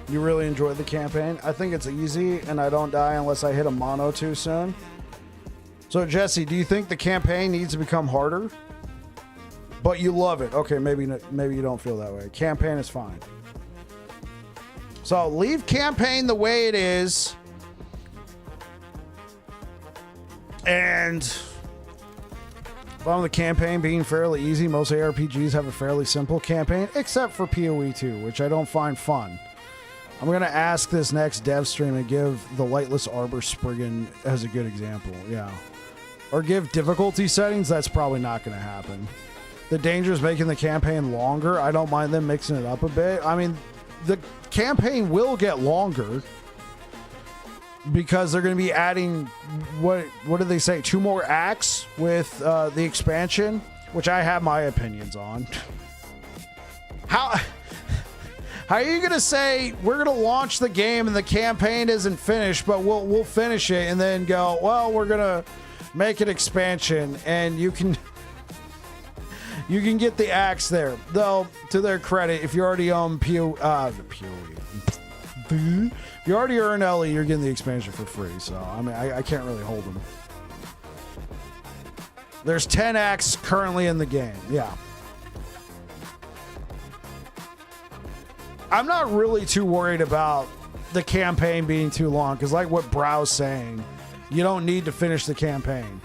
You really enjoyed the campaign? I think it's easy and I don't die unless I hit a mono too soon. So Jesse, do you think the campaign needs to become harder? But you love it. Okay, maybe you don't feel that way. Campaign is fine. So leave campaign the way it is. And on the campaign being fairly easy, most ARPGs have a fairly simple campaign, except for PoE 2, which I don't find fun. I'm going to ask this next dev stream and give the Lightless Arbor Spriggan as a good example. Yeah. Or give difficulty settings. That's probably not going to happen. The danger is making the campaign longer. I don't mind them mixing it up a bit. I mean, the campaign will get longer because they're going to be adding, what did they say, 2 more acts with the expansion, which I have my opinions on. How are you going to say we're going to launch the game and the campaign isn't finished, but we'll finish it and then go, well, we're going to make an expansion and you can get the acts there. Though, to their credit, if you already own if you already earn Ellie, you're getting the expansion for free. So, I mean, I can't really hold them. There's 10 acts currently in the game. Yeah. I'm not really too worried about the campaign being too long, because like what Brow's saying, you don't need to finish the campaign.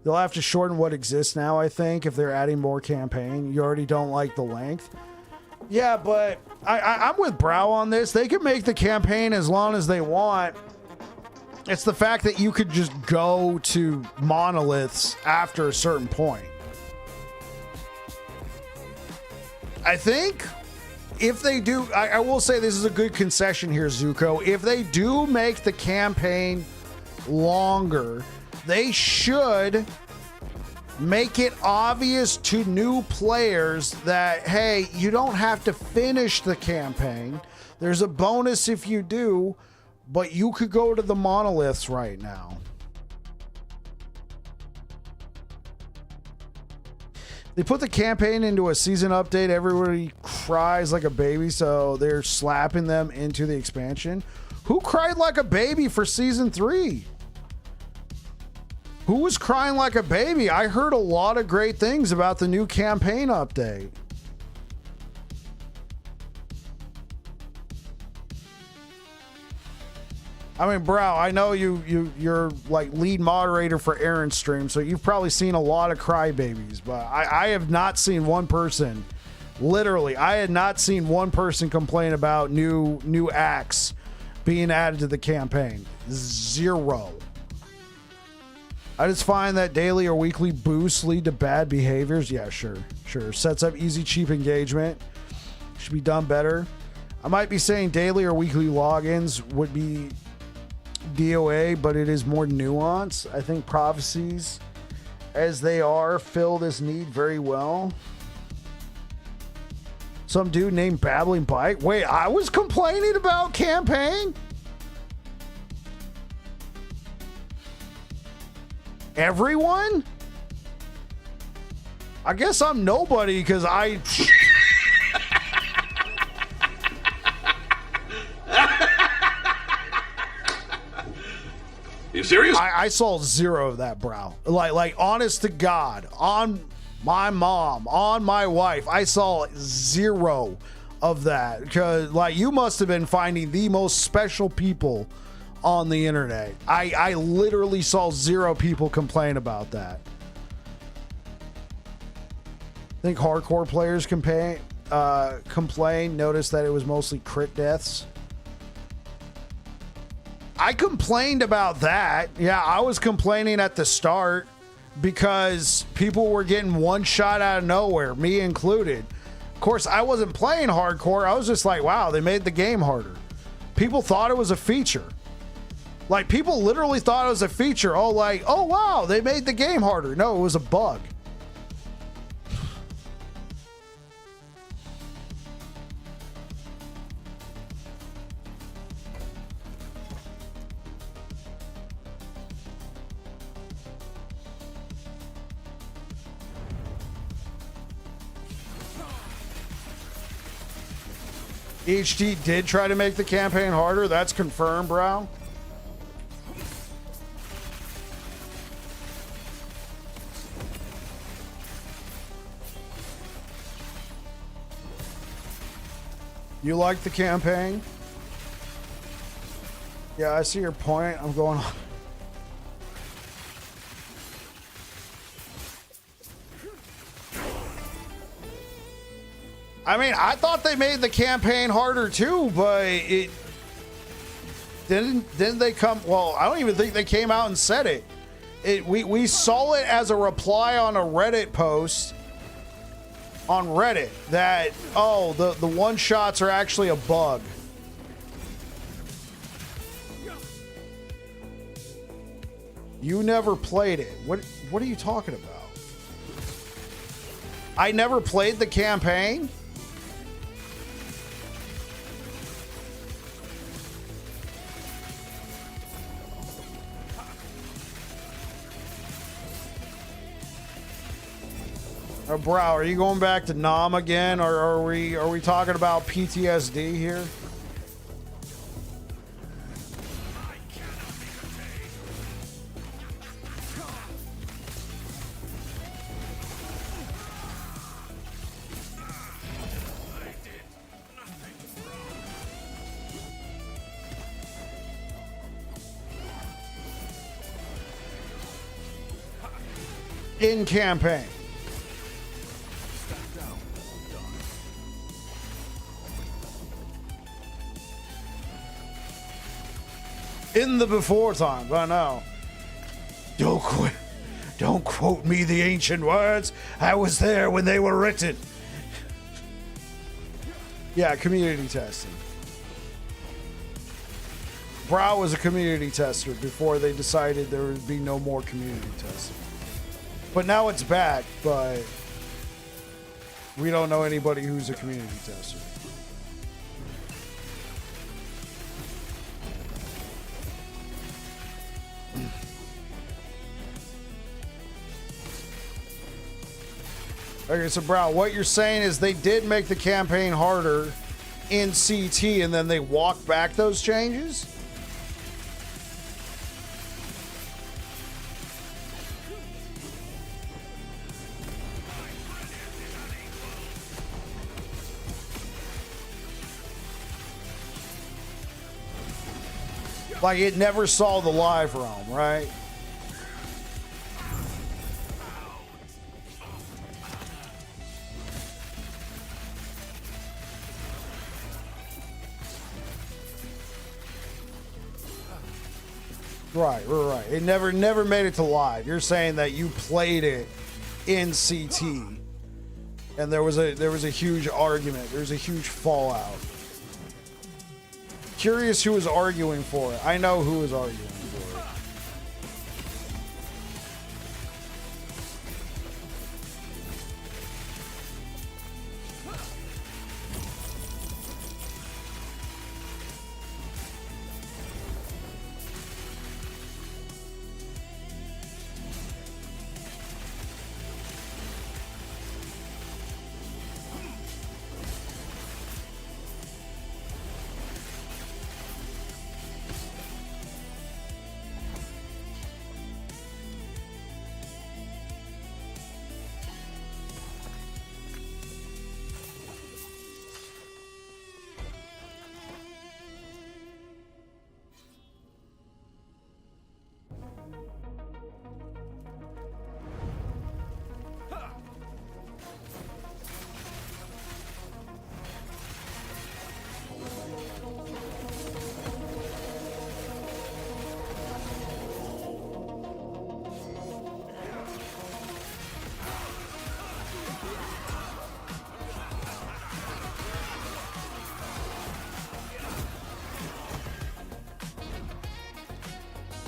They'll have to shorten what exists now, I think, if they're adding more campaign. You already don't like the length. Yeah, but I'm with Brow on this. They can make the campaign as long as they want. It's the fact that you could just go to monoliths after a certain point. I think if they do, I will say this is a good concession here, Zuko. If they do make the campaign longer, they should make it obvious to new players that, hey, you don't have to finish the campaign. There's a bonus if you do, but you could go to the monoliths right now. They put the campaign into a season update. Everybody cries like a baby, so they're slapping them into the expansion. Who cried like a baby for season 3? Who was crying like a baby? I heard a lot of great things about the new campaign update. I mean, Brow, I know you're like lead moderator for Aaron's stream, so you've probably seen a lot of crybabies, but I have not seen one person, literally, I had not seen one person complain about new acts being added to the campaign. Zero. I just find that daily or weekly boosts lead to bad behaviors. Yeah, sure. Sets up easy, cheap engagement. Should be done better. I might be saying daily or weekly logins would be DOA, but it is more nuanced. I think prophecies, as they are, fill this need very well. Some dude named Babbling Bike. Wait, I was complaining about campaign? Everyone? I guess I'm nobody because I... You serious? I saw zero of that, Brow. Like honest to God, on my mom, on my wife, I saw zero of that. Because like you must have been finding the most special people on the internet. I literally saw zero people complain about that. I think hardcore players complain. Noticed that it was mostly crit deaths. I complained about that. Yeah, I was complaining at the start because people were getting one shot out of nowhere, me included. Of course, I wasn't playing hardcore. I was just like, wow, they made the game harder. People thought it was a feature. Like, people literally thought it was a feature. Oh, like, oh, wow, they made the game harder. No, it was a bug. HD did try to make the campaign harder. That's confirmed, bro. You like the campaign? Yeah, I see your point. I'm going on. I mean, I thought they made the campaign harder too, but it didn't they come, well, I don't even think they came out and said it. We saw it as a reply on a Reddit post on Reddit that, oh, the one shots are actually a bug. You never played it. What are you talking about? I never played the campaign? Bro, are you going back to Nam again, or are we talking about PTSD here? in campaign. In the before times, I know. Don't quote me the ancient words. I was there when they were written. Yeah, community testing. Brow was a community tester before they decided there would be no more community testing. But now it's back, but we don't know anybody who's a community tester. Okay, so Brow, what you're saying is they did make the campaign harder in CT and then they walked back those changes? Like it never saw the live realm, right? Right. It never made it to live. You're saying that you played it in CT, and there was a huge argument. There's a huge fallout. Curious who was arguing for it. I know who was arguing for it.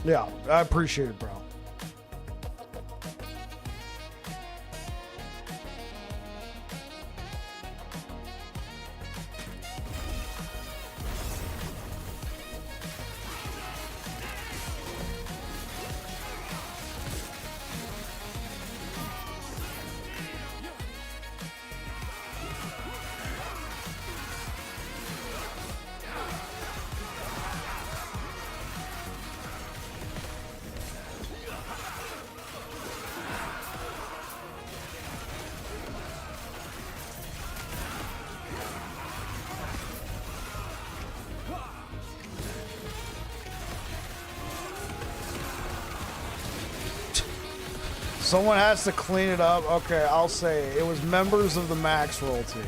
Yeah, I appreciate it, bro. Someone has to clean it up. Okay, I'll say it was members of the Max Roll team.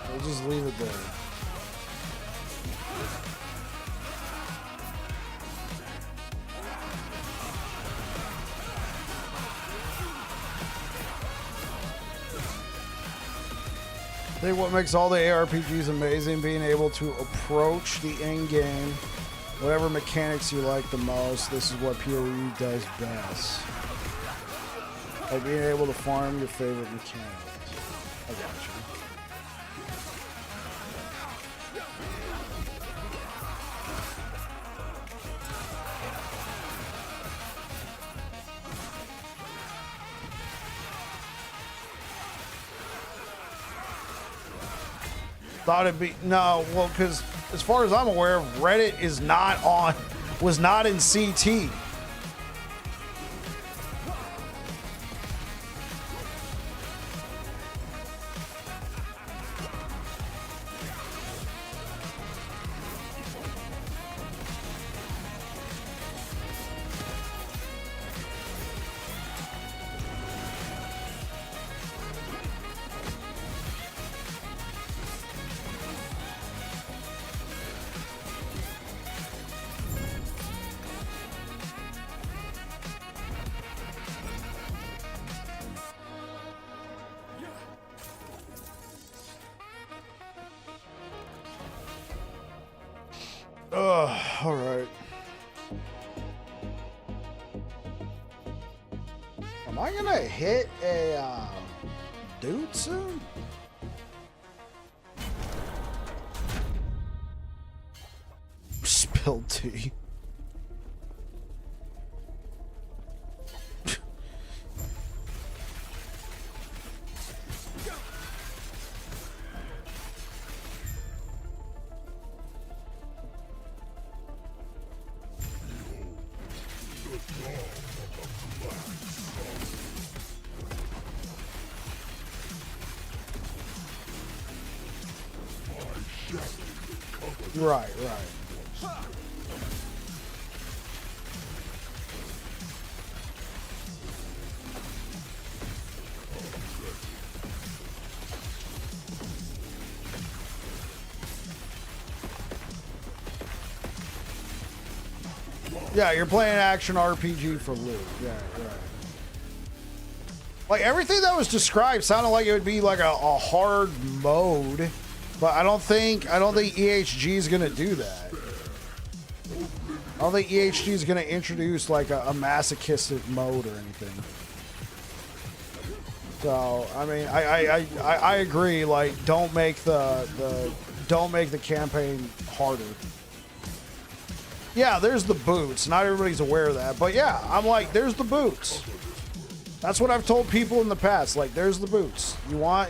We'll just leave it there. I think what makes all the ARPGs amazing, being able to approach the end game, whatever mechanics you like the most. This is what PoE does best. Like being able to farm your favorite mechanics. I got you. Thought it'd be no, well, because as far as I'm aware, Reddit is not on, was not in CT. All right. Am I gonna hit a dude soon? Spilled tea. Right, right. Yeah, you're playing action RPG for loot. Yeah, right. Like everything that was described sounded like it would be like a hard mode, but I don't think EHG is gonna do that. I don't think EHG is gonna introduce like a masochistic mode or anything. So I mean, I agree. Like, don't make the campaign harder. Yeah, there's the boots. Not everybody's aware of that, but yeah, I'm like, there's the boots. That's what I've told people in the past. Like, there's the boots. You want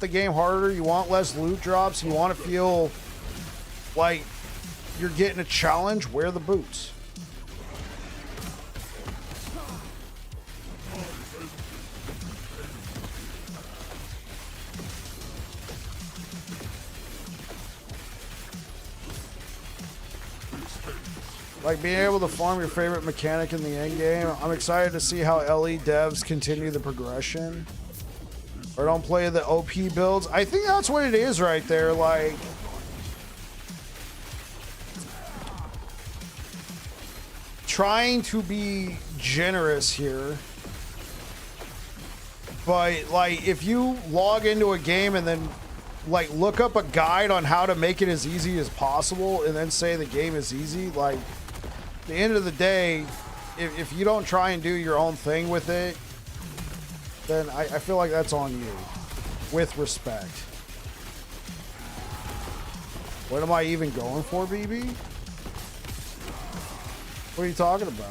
the game harder. You want less loot drops. You want to feel like you're getting a challenge. Wear the boots. Like being able to farm your favorite mechanic in the end game. I'm excited to see how LE devs continue the progression. Or don't play the OP builds. I think that's what it is right there. Like, trying to be generous here. But like, if you log into a game and then like look up a guide on how to make it as easy as possible and then say the game is easy, like, at the end of the day, if you don't try and do your own thing with it, then I feel like that's on you, with respect. What am I even going for, BB? What are you talking about?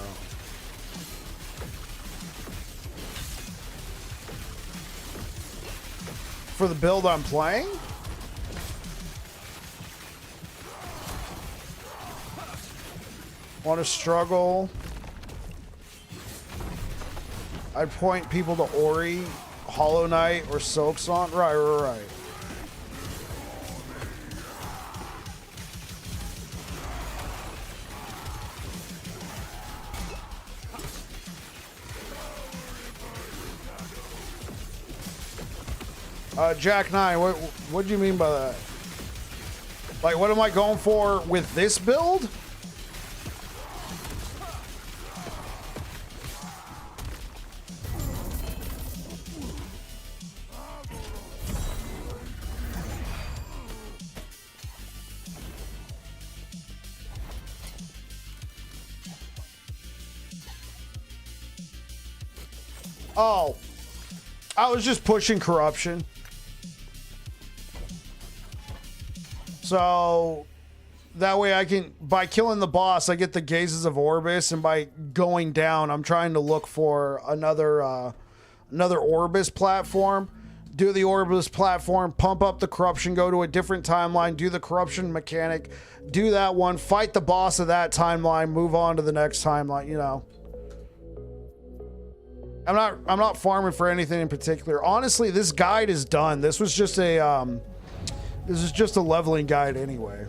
For the build I'm playing? Want to struggle? I'd point people to Ori, Hollow Knight, or Silksong. Right. Jack 9, what do you mean by that? Like, what am I going for with this build? Oh, I was just pushing corruption. So that way I can, by killing the boss, I get the Gazes of Orbis, and by going down, I'm trying to look for another Orbis platform. Do the Orbis platform, pump up the corruption, go to a different timeline, do the corruption mechanic, do that one, fight the boss of that timeline, move on to the next timeline, you know. I'm not farming for anything in particular. Honestly, this guide is done. This was just a this is just a leveling guide anyway.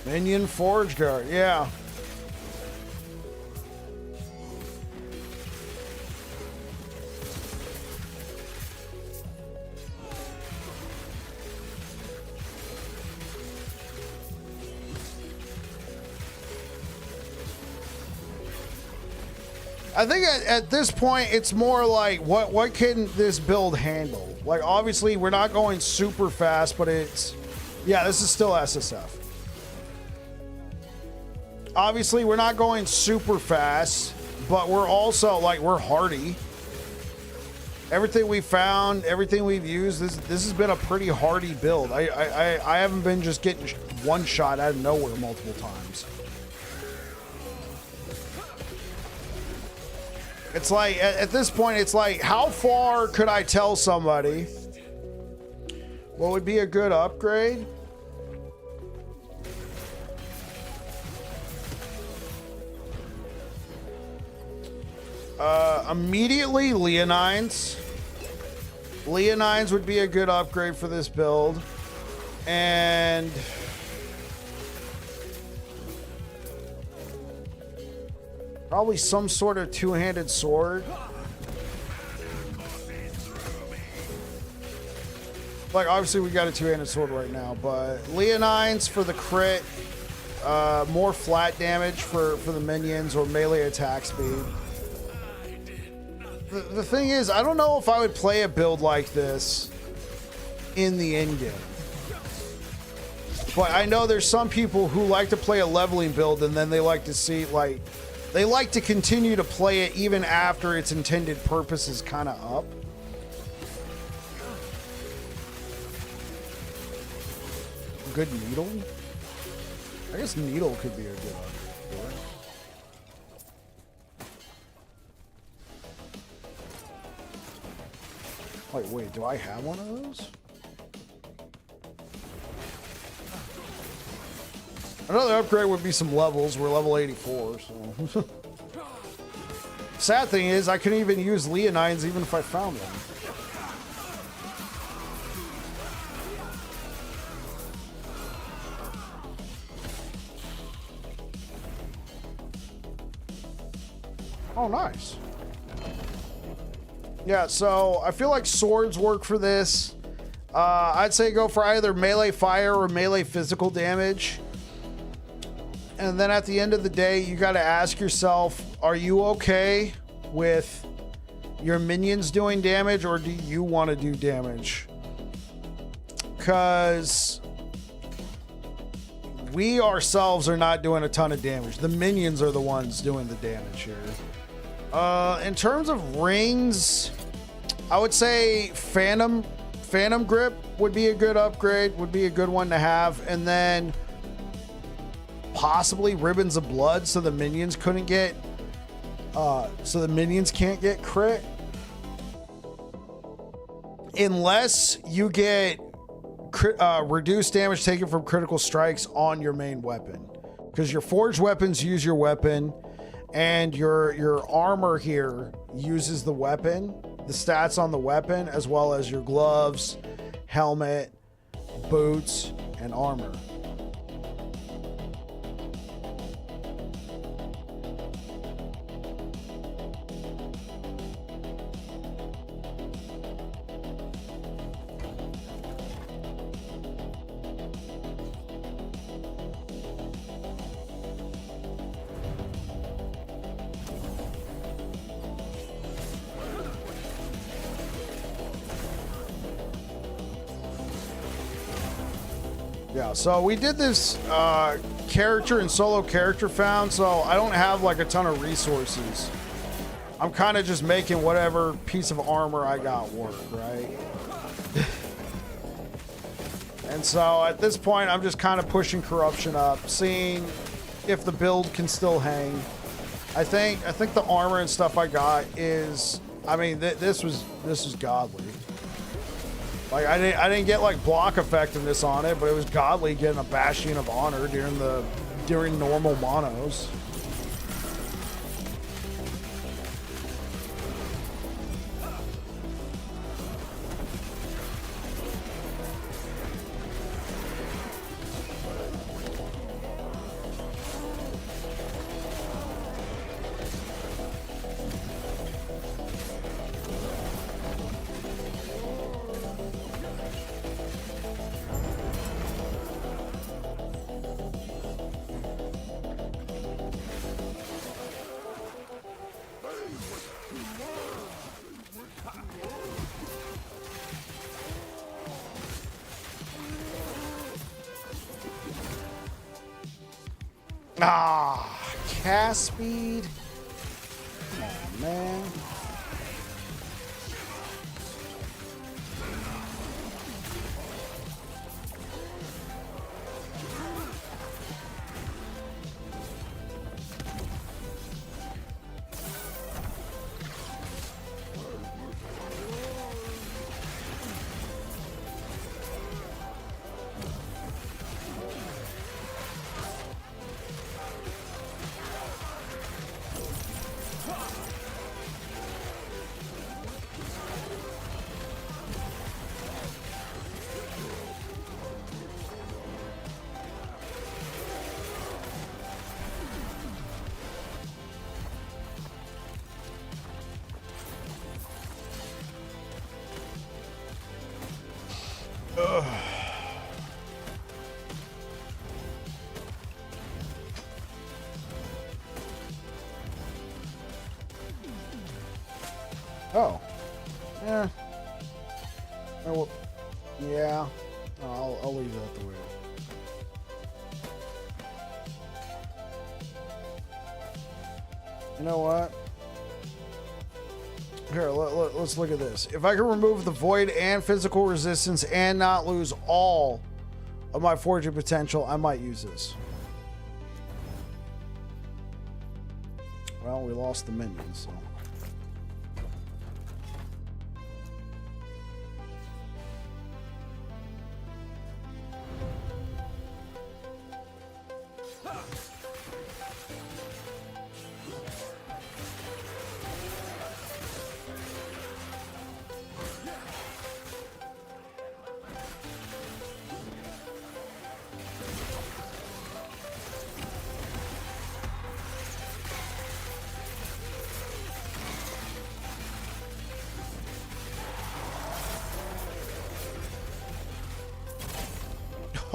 Minion Forge Guard, yeah. I think at this point, it's more like, what can this build handle? Like, obviously, we're not going super fast, but it's... Yeah, this is still SSF. Obviously, we're not going super fast, but we're also, like, we're hardy. Everything we found, everything we've used, this has been a pretty hardy build. I haven't been just getting one shot out of nowhere multiple times. It's like, at this point, it's like, how far could I tell somebody what would be a good upgrade? Immediately, Leonines. Leonines would be a good upgrade for this build. And... probably some sort of two-handed sword. Like, obviously we got a two-handed sword right now, but Leonines for the crit, more flat damage for the minions, or melee attack speed. The thing is, I don't know if I would play a build like this in the end game. But I know there's some people who like to play a leveling build, and then they like to see, like, they like to continue to play it even after its intended purpose is kind of up. Good needle? I guess needle could be a good one. Like, wait, do I have one of those? Another upgrade would be some levels. We're level 84, so... Sad thing is, I couldn't even use Leonines even if I found one. Oh, nice. Yeah, so I feel like swords work for this. I'd say go for either melee fire or melee physical damage. And then at the end of the day, you got to ask yourself, are you okay with your minions doing damage, or do you want to do damage? Because we ourselves are not doing a ton of damage. The minions are the ones doing the damage here. In terms of rings, I would say Phantom Grip would be a good upgrade, would be a good one to have. And then possibly Ribbons of Blood, so the minions couldn't get, so the minions can't get crit. Unless you get reduced damage taken from critical strikes on your main weapon. Because your forged weapons use your weapon, and your armor here uses the weapon, the stats on the weapon, as well as your gloves, helmet, boots, and armor. Yeah, so we did this character and solo character found, so I don't have like a ton of resources. I'm kind of just making whatever piece of armor I got work, right? And so at this point, I'm just kind of pushing corruption up, seeing if the build can still hang. I think the armor and stuff I got is, I mean, this was godly. Like, I didn't get like block effectiveness on it, but it was godly getting a Bastion of Honor during normal monos. Ah, cast speed. Oh man. Ugh. Oh. Yeah. Oh, yeah. I'll leave that the way. You know what? Here, let's look at this. If I can remove the void and physical resistance and not lose all of my forging potential, I might use this. Well, we lost the minions, so.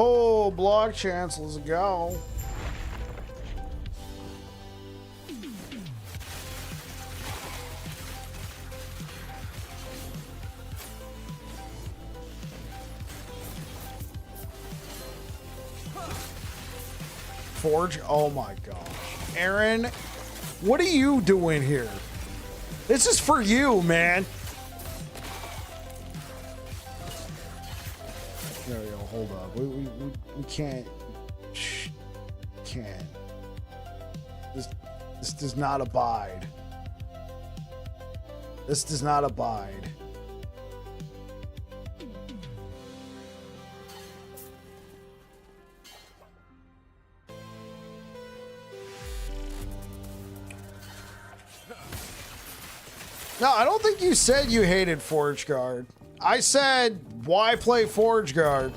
Oh, block chance, let's go. Forge, oh my gosh. Aaron, what are you doing here? This is for you, man. There we go, hold up. We can't. Can't. This does not abide. This does not abide. No, I don't think you said you hated Forge Guard. I said, why play Forge Guard?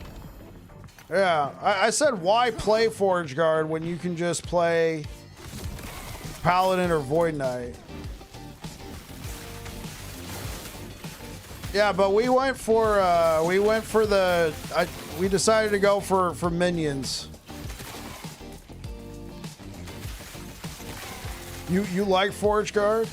Yeah, I said, why play Forge Guard when you can just play Paladin or Void Knight? Yeah, but we went for we decided to go for minions. You like Forge Guard?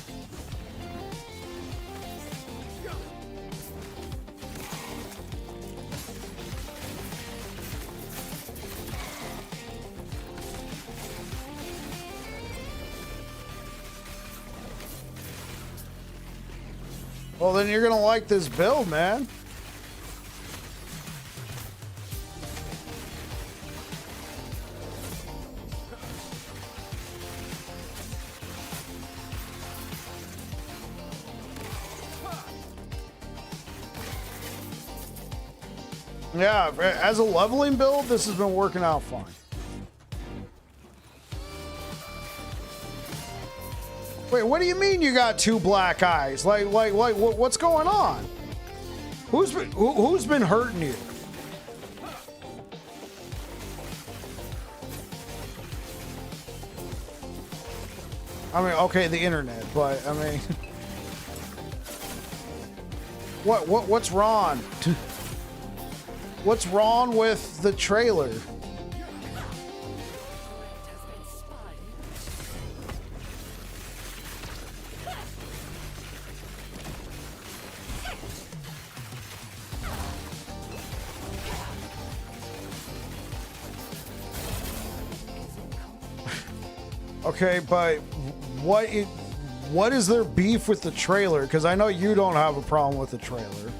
Well, then you're gonna like this build, man. Yeah, as a leveling build, this has been working out fine. Wait, what do you mean you got two black eyes? Like, what's going on? Who's been hurting you? I mean, okay, the internet, but I mean, what's wrong? What's wrong with the trailer? Okay, but what is their beef with the trailer? Because I know you don't have a problem with the trailer.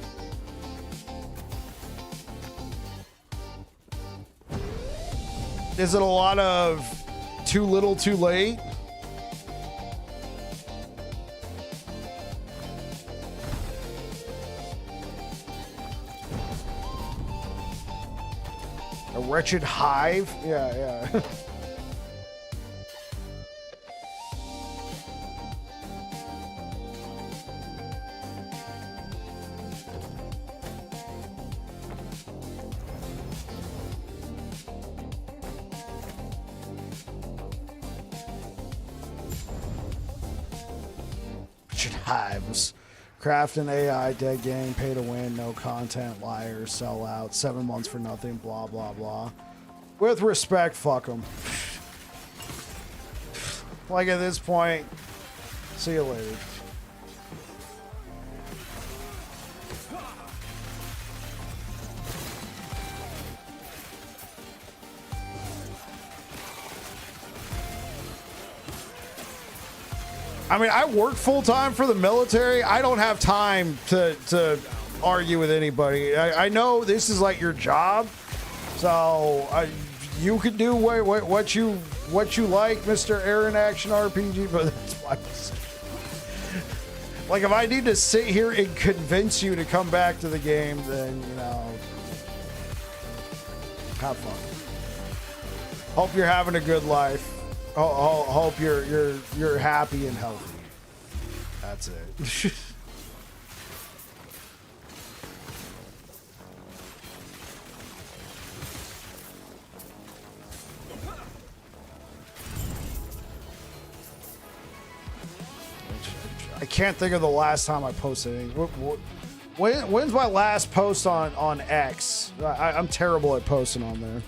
Is it a lot of too little, too late? A wretched hive? Yeah, yeah. Hives. Craft an AI, dead game, pay to win, no content, liars, sell out, 7 months for nothing, blah, blah, blah. With respect, fuck them. Like at this point, see you later. I mean, I work full time for the military. I don't have time to argue with anybody. I know this is like your job, so you can do what you like, Mr. Aaron Action RPG. But that's my decision. Like, if I need to sit here and convince you to come back to the game, then you know, have fun. Hope you're having a good life. Hope you're happy and healthy. That's it. I can't think of the last time I posted anything. When's my last post on X? I'm terrible at posting on there.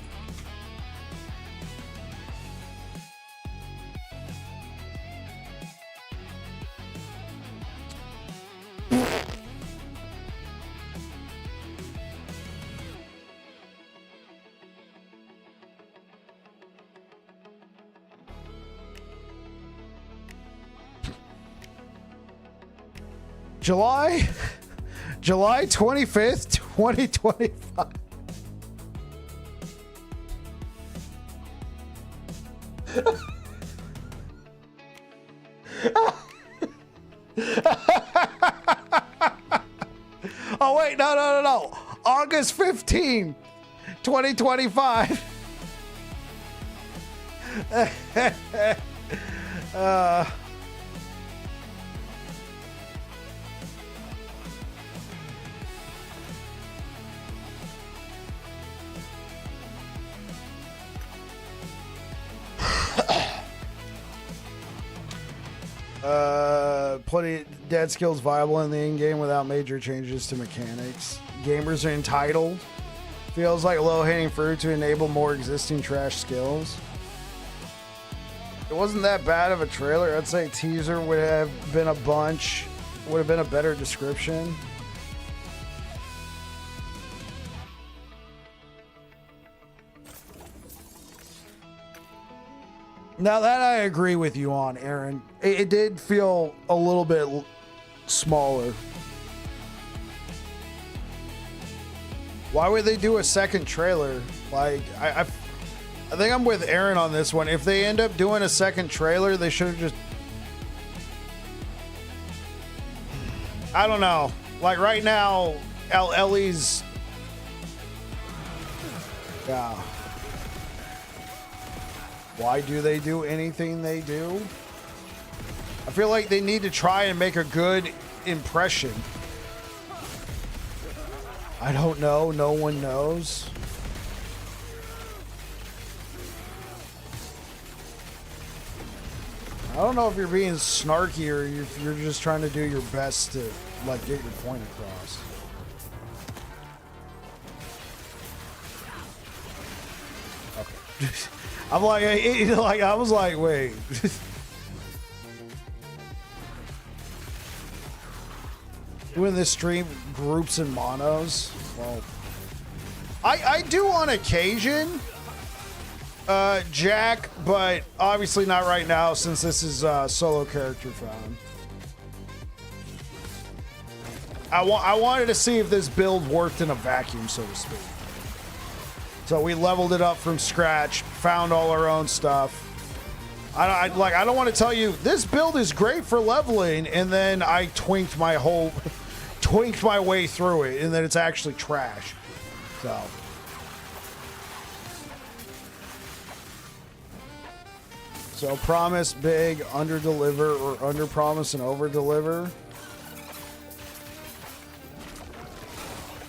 July 25th, 2025. Oh wait, no. August 15, 2025. Plenty dead skills viable in the in-game without major changes to mechanics. Gamers are entitled. Feels like low-hanging fruit to enable more existing trash skills. It wasn't that bad of a trailer. I'd say teaser would have been a bunch. Would have been a better description. Now that I agree with you on, Aaron, it did feel a little bit smaller. Why would they do a second trailer? Like, I think I'm with Aaron on this one. If they end up doing a second trailer, they should have just... I don't know. Like right now, Ellie's... Yeah. Why do they do anything they do? I feel like they need to try and make a good impression. I don't know. No one knows. I don't know if you're being snarky or if you're just trying to do your best to, like, get your point across. Okay. I'm like, I was like, wait. Doing this stream groups and monos. Well, I do on occasion. Jack, but obviously not right now since this is solo character found. I wanted to see if this build worked in a vacuum, so to speak. So we leveled it up from scratch, found all our own stuff. I don't want to tell you this build is great for leveling, and then I twinked my way through it, and then it's actually trash. So promise big, under deliver, or under promise and over deliver.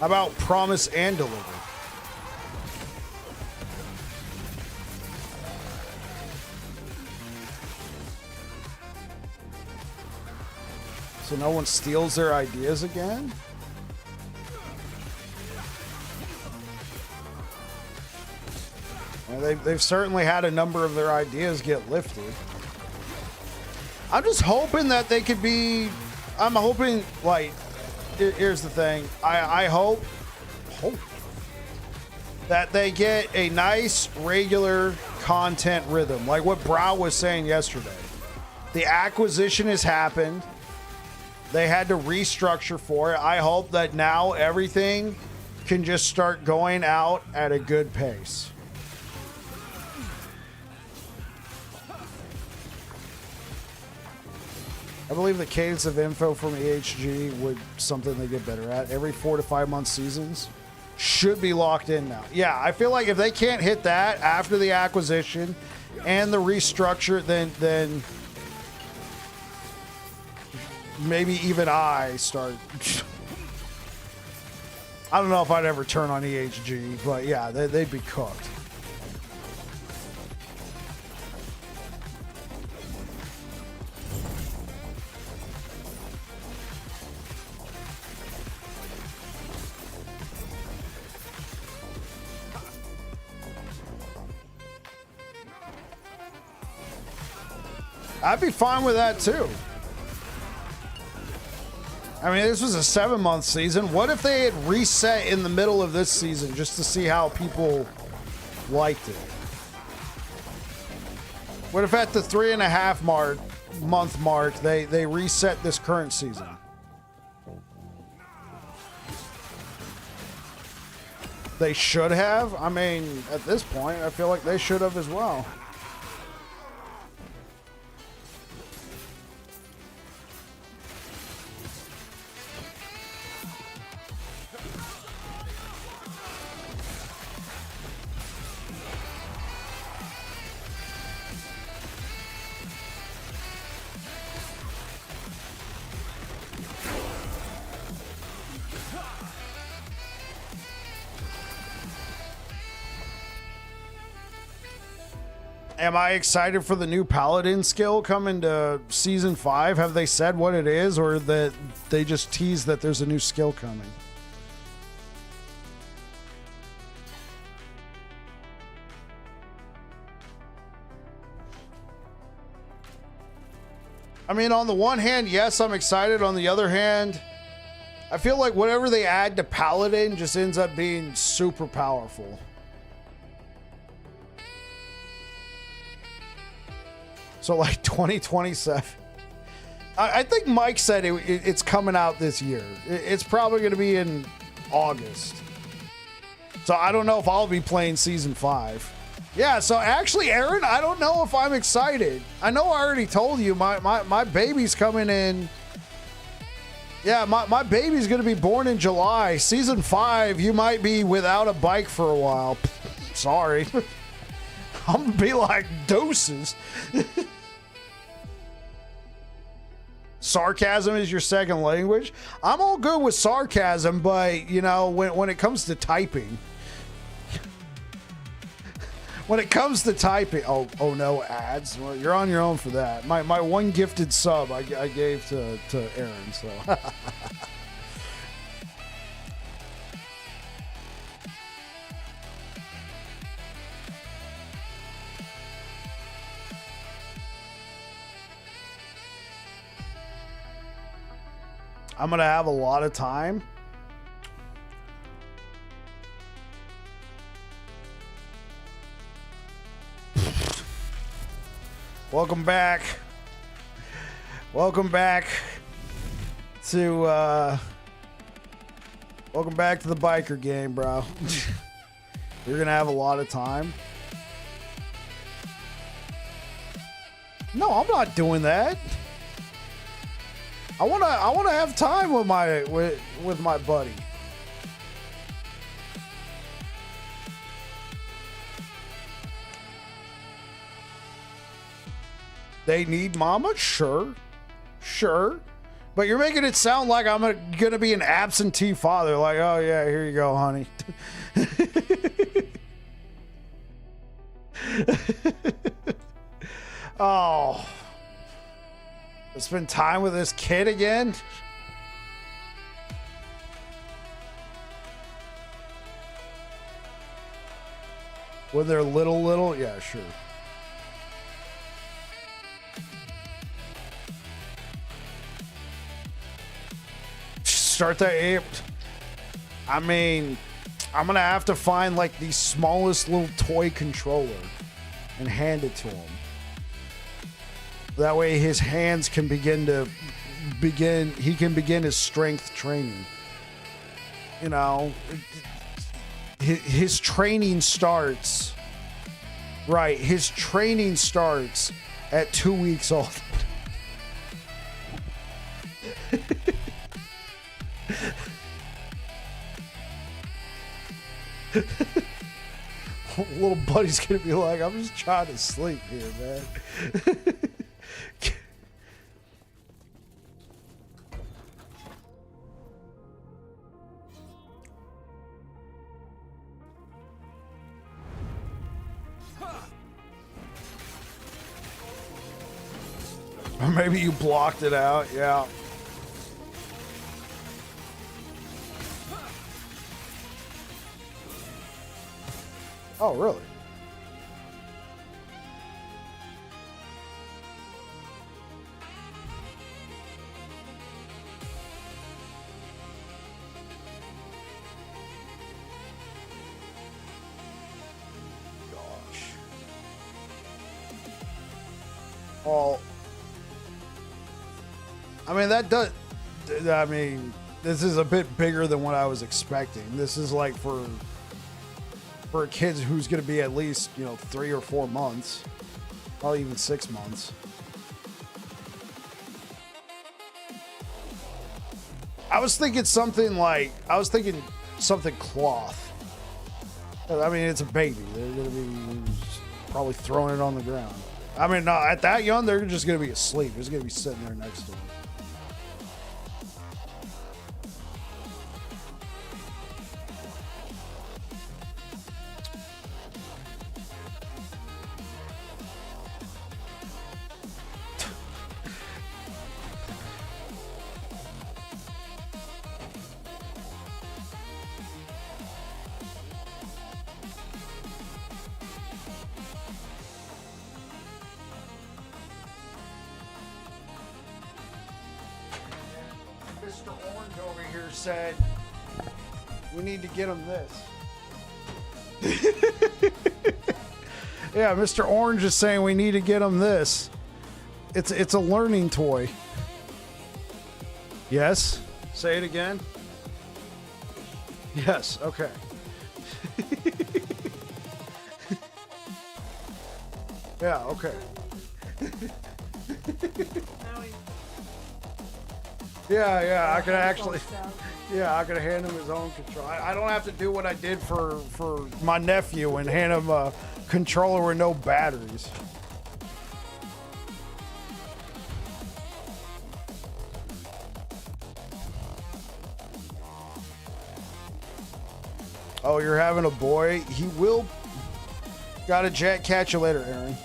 How about promise and deliver? So no one steals their ideas again? Well, they've certainly had a number of their ideas get lifted. I'm just hoping that they could be... I'm hoping, like... Here's the thing. I hope that they get a nice, regular content rhythm. Like what Brow was saying yesterday. The acquisition has happened. They had to restructure for it. I hope that now everything can just start going out at a good pace. I believe the cadence of info from EHG would something they get better at. Every 4 to 5 month seasons should be locked in now. Yeah, I feel like if they can't hit that after the acquisition and the restructure, then maybe even I start. I don't know if I'd ever turn on EHG, but yeah, they'd be cooked. I'd be fine with that too. I mean, this was a 7-month season. What if they had reset in the middle of this season just to see how people liked it? What if at the 3.5 month mark, they reset this current season? They should have. I mean, at this point, I feel like they should have as well. Am I excited for the new Paladin skill coming to Season 5? Have they said what it is, or that they just tease that there's a new skill coming? I mean, on the one hand, yes, I'm excited. On the other hand, I feel like whatever they add to Paladin just ends up being super powerful. So like 2027. I think Mike said it's coming out this year. It's probably going to be in August. So I don't know if I'll be playing Season 5. Yeah, so actually, Aaron, I don't know if I'm excited. I know I already told you my baby's coming in. Yeah, my baby's going to be born in July. Season 5, you might be without a bike for a while. Sorry. I'm going to be like, doses. Sarcasm is your second language. I'm all good with sarcasm, but, you know, when it comes to typing... When it comes to typing... Oh no, ads. Well, you're on your own for that. My one gifted sub I gave to Aaron, so... I'm going to have a lot of time. Welcome back. Welcome back to the biker game, bro. You're gonna have a lot of time. No, I'm not doing that. I wanna have time with my buddy. They need mama? Sure. But you're making it sound like I'm gonna be an absentee father. Like, oh yeah, here you go, honey. Oh. Spend time with this kid again? When they're little? Yeah, sure. Start that ape. I mean, I'm gonna have to find like the smallest little toy controller and hand it to him. That way his hands can he can begin his strength training. You know, his training starts, right, his training starts at 2 weeks old. Little buddy's gonna be like, I'm just trying to sleep here, man. Or maybe you blocked it out, yeah. Oh, really? Gosh. Well, I mean, this is a bit bigger than what I was expecting. This is like for a kid who's going to be at least, 3 or 4 months, probably even 6 months. I was thinking something cloth. I mean, it's a baby. They're going to be probably throwing it on the ground. I mean, no, at that young, they're just going to be asleep. It's going to be sitting there next to them. Mr. Orange over here said, we need to get him this. Yeah, Mr. Orange is saying we need to get him this. It's a learning toy. Yes? Say it again. Yes, okay. Yeah, okay. Yeah, I could actually, I could hand him his own control. I don't have to do what I did for my nephew and hand him a controller with no batteries. Oh, you're having a boy? He will. Got a jet. Catch you later, Aaron.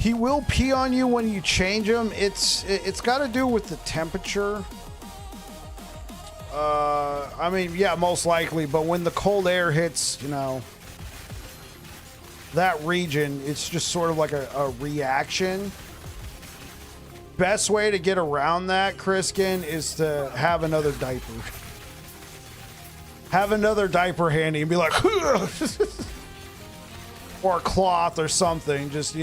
He will pee on you when you change him. It's got to do with the temperature. I mean, yeah, most likely. But when the cold air hits, that region, it's just sort of like a reaction. Best way to get around that, Kriskin, is to have another diaper. Have another diaper handy and be like, or a cloth or something. Just,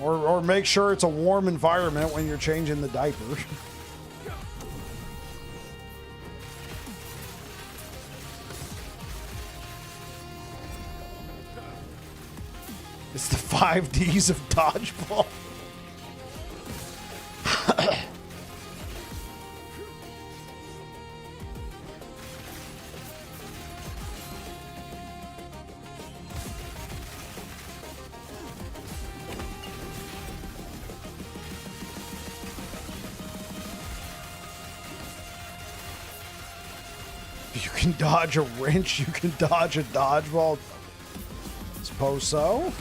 or make sure it's a warm environment when you're changing the diaper. It's the 5Ds of dodgeball. You can dodge a wrench, you can dodge a dodgeball. Suppose so.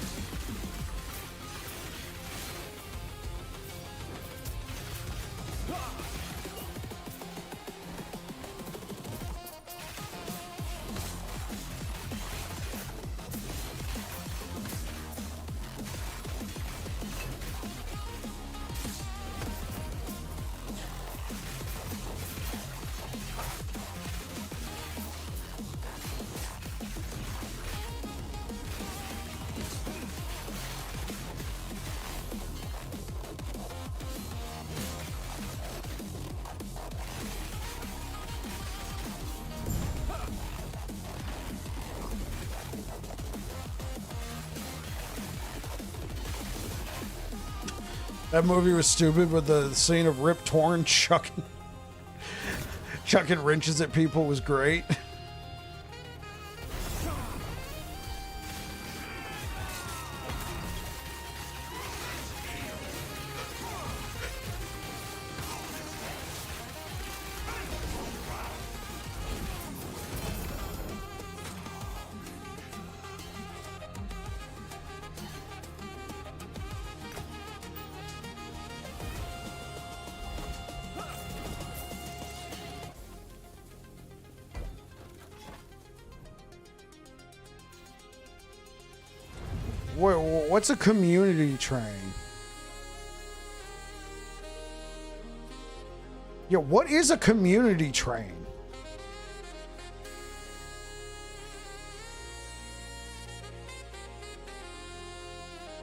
That movie was stupid, but the scene of Rip Torn chucking wrenches at people was great. What's a community train? Yeah, what is a community train?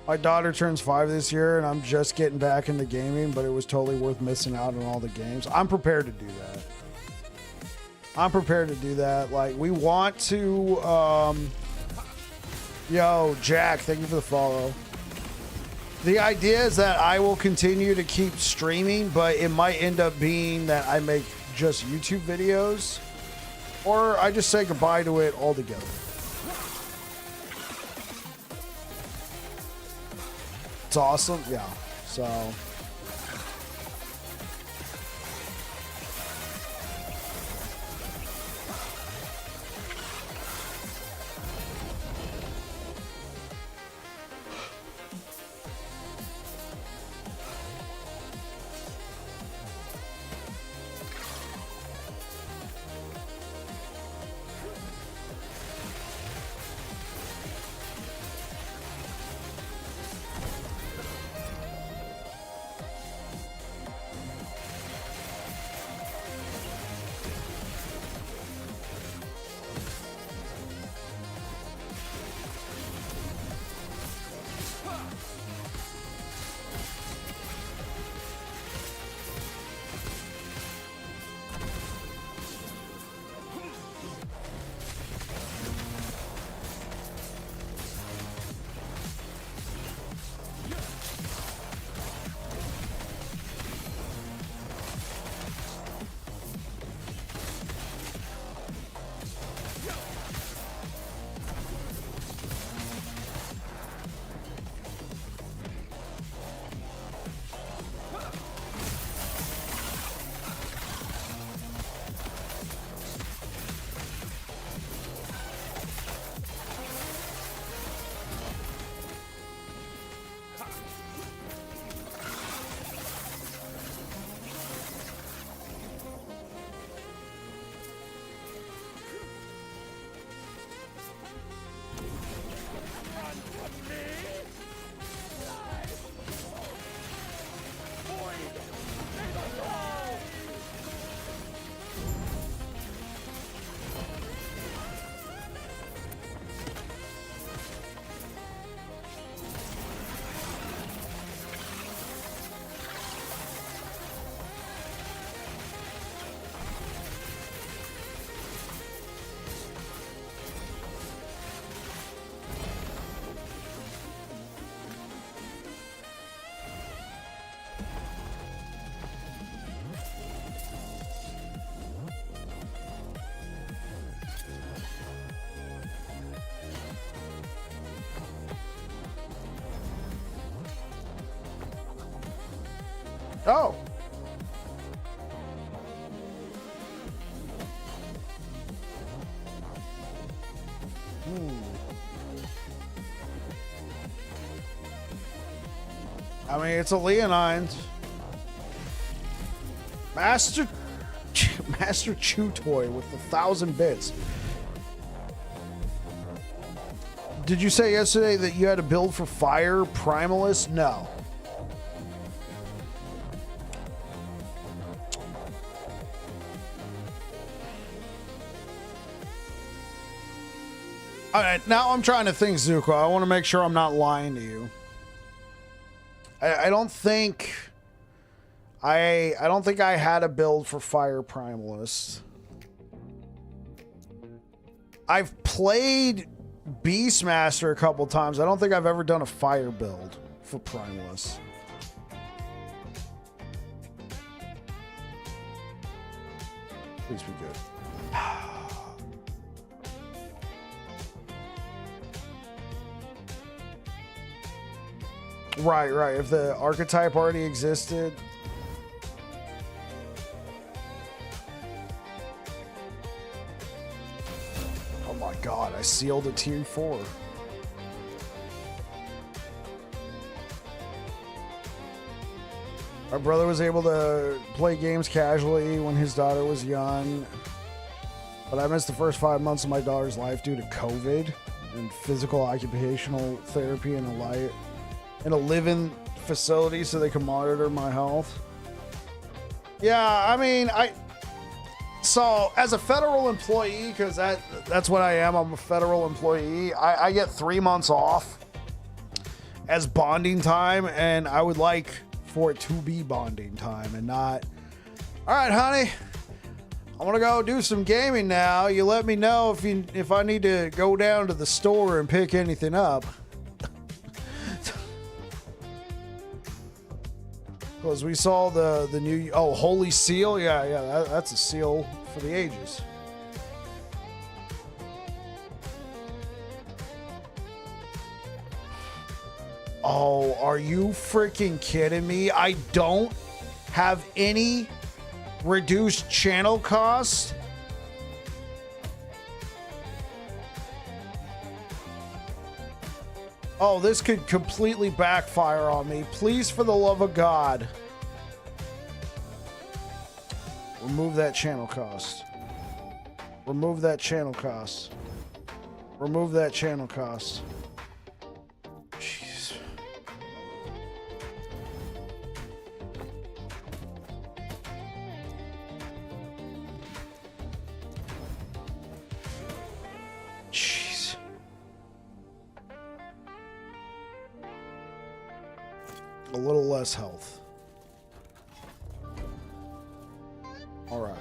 My daughter turns 5 this year, and I'm just getting back into gaming, but it was totally worth missing out on all the games. I'm prepared to do that. Like, we want to, yo, Jack, thank you for the follow. The idea is that I will continue to keep streaming, but it might end up being that I make just YouTube videos, or I just say goodbye to it altogether. It's awesome, yeah. So Oh. I mean, it's a Leonines. Master Chew Toy with 1,000 bits. Did you say yesterday that you had a build for Fire Primalist? No. All right, now I'm trying to think, Zuko. I want to make sure I'm not lying to you. I don't think I don't think I had a build for Fire Primalist. I've played Beastmaster a couple times. I don't think I've ever done a fire build for Primalist. Please be good. Right. If the archetype already existed. Oh my god, I sealed a tier 4. My brother was able to play games casually when his daughter was young, but I missed the first 5 months of my daughter's life due to COVID and physical occupational therapy in a live-in facility so they can monitor my health. Yeah, I mean, so as a federal employee, because that's what I am, I'm a federal employee, I get 3 months off as bonding time, and I would like for it to be bonding time and not, all right, honey, I want to go do some gaming now. You let me know if I need to go down to the store and pick anything up. Because we saw the new, Holy Seal. Yeah, that's a seal for the ages. Oh, are you freaking kidding me? I don't have any reduced channel cost. Oh, this could completely backfire on me. Please, for the love of God, remove that channel cost. Remove that channel cost. Remove that channel cost. Jeez. Jeez. A little less health. All right.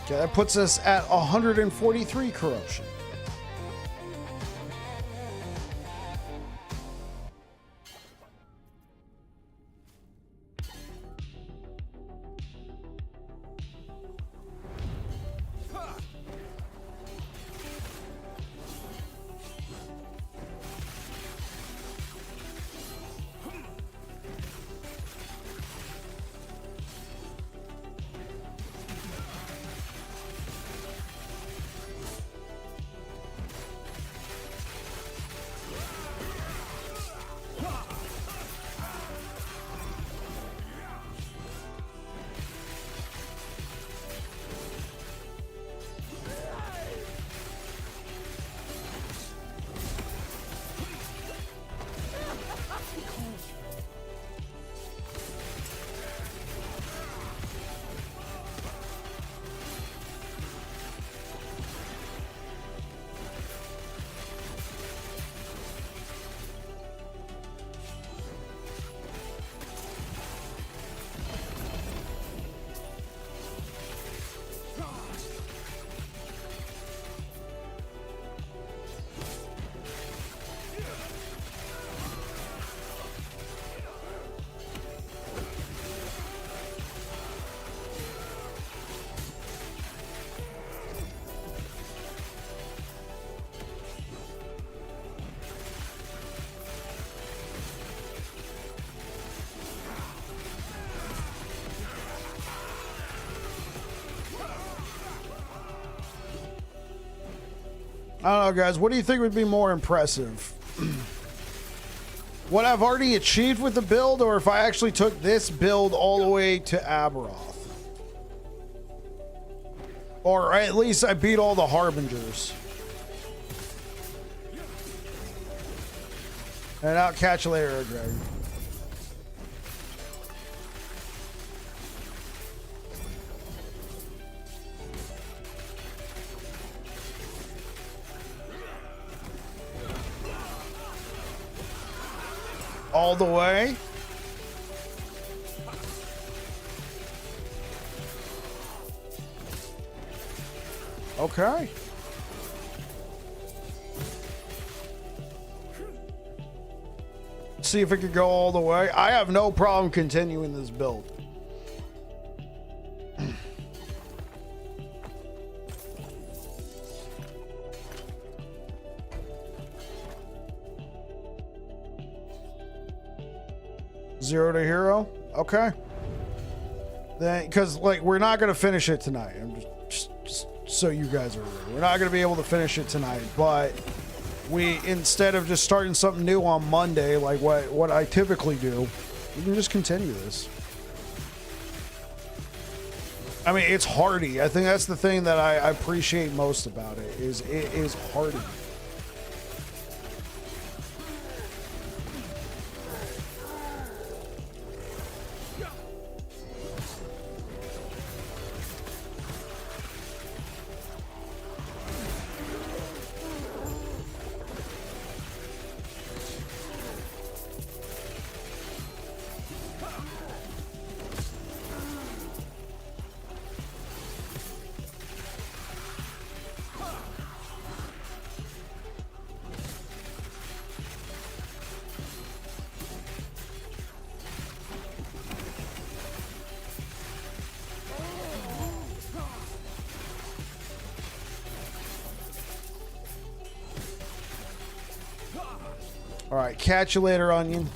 Okay, that puts us at 143 corruption. I don't know, guys. What do you think would be more impressive? What I've already achieved with the build, or if I actually took this build all the way to Aberoth? Or at least I beat all the Harbingers. And out catch you later, Dragon. All the way. Okay. See if it could go all the way. I have no problem continuing this build. Zero to hero. Okay. Then, because like we're not gonna finish it tonight. I'm just so you guys are aware, we're not gonna be able to finish it tonight. But we, instead of just starting something new on Monday, like what I typically do, we can just continue this. I mean, it's hardy. I think that's the thing that I appreciate most about it. Is it is hardy. All right, catch you later, Onion.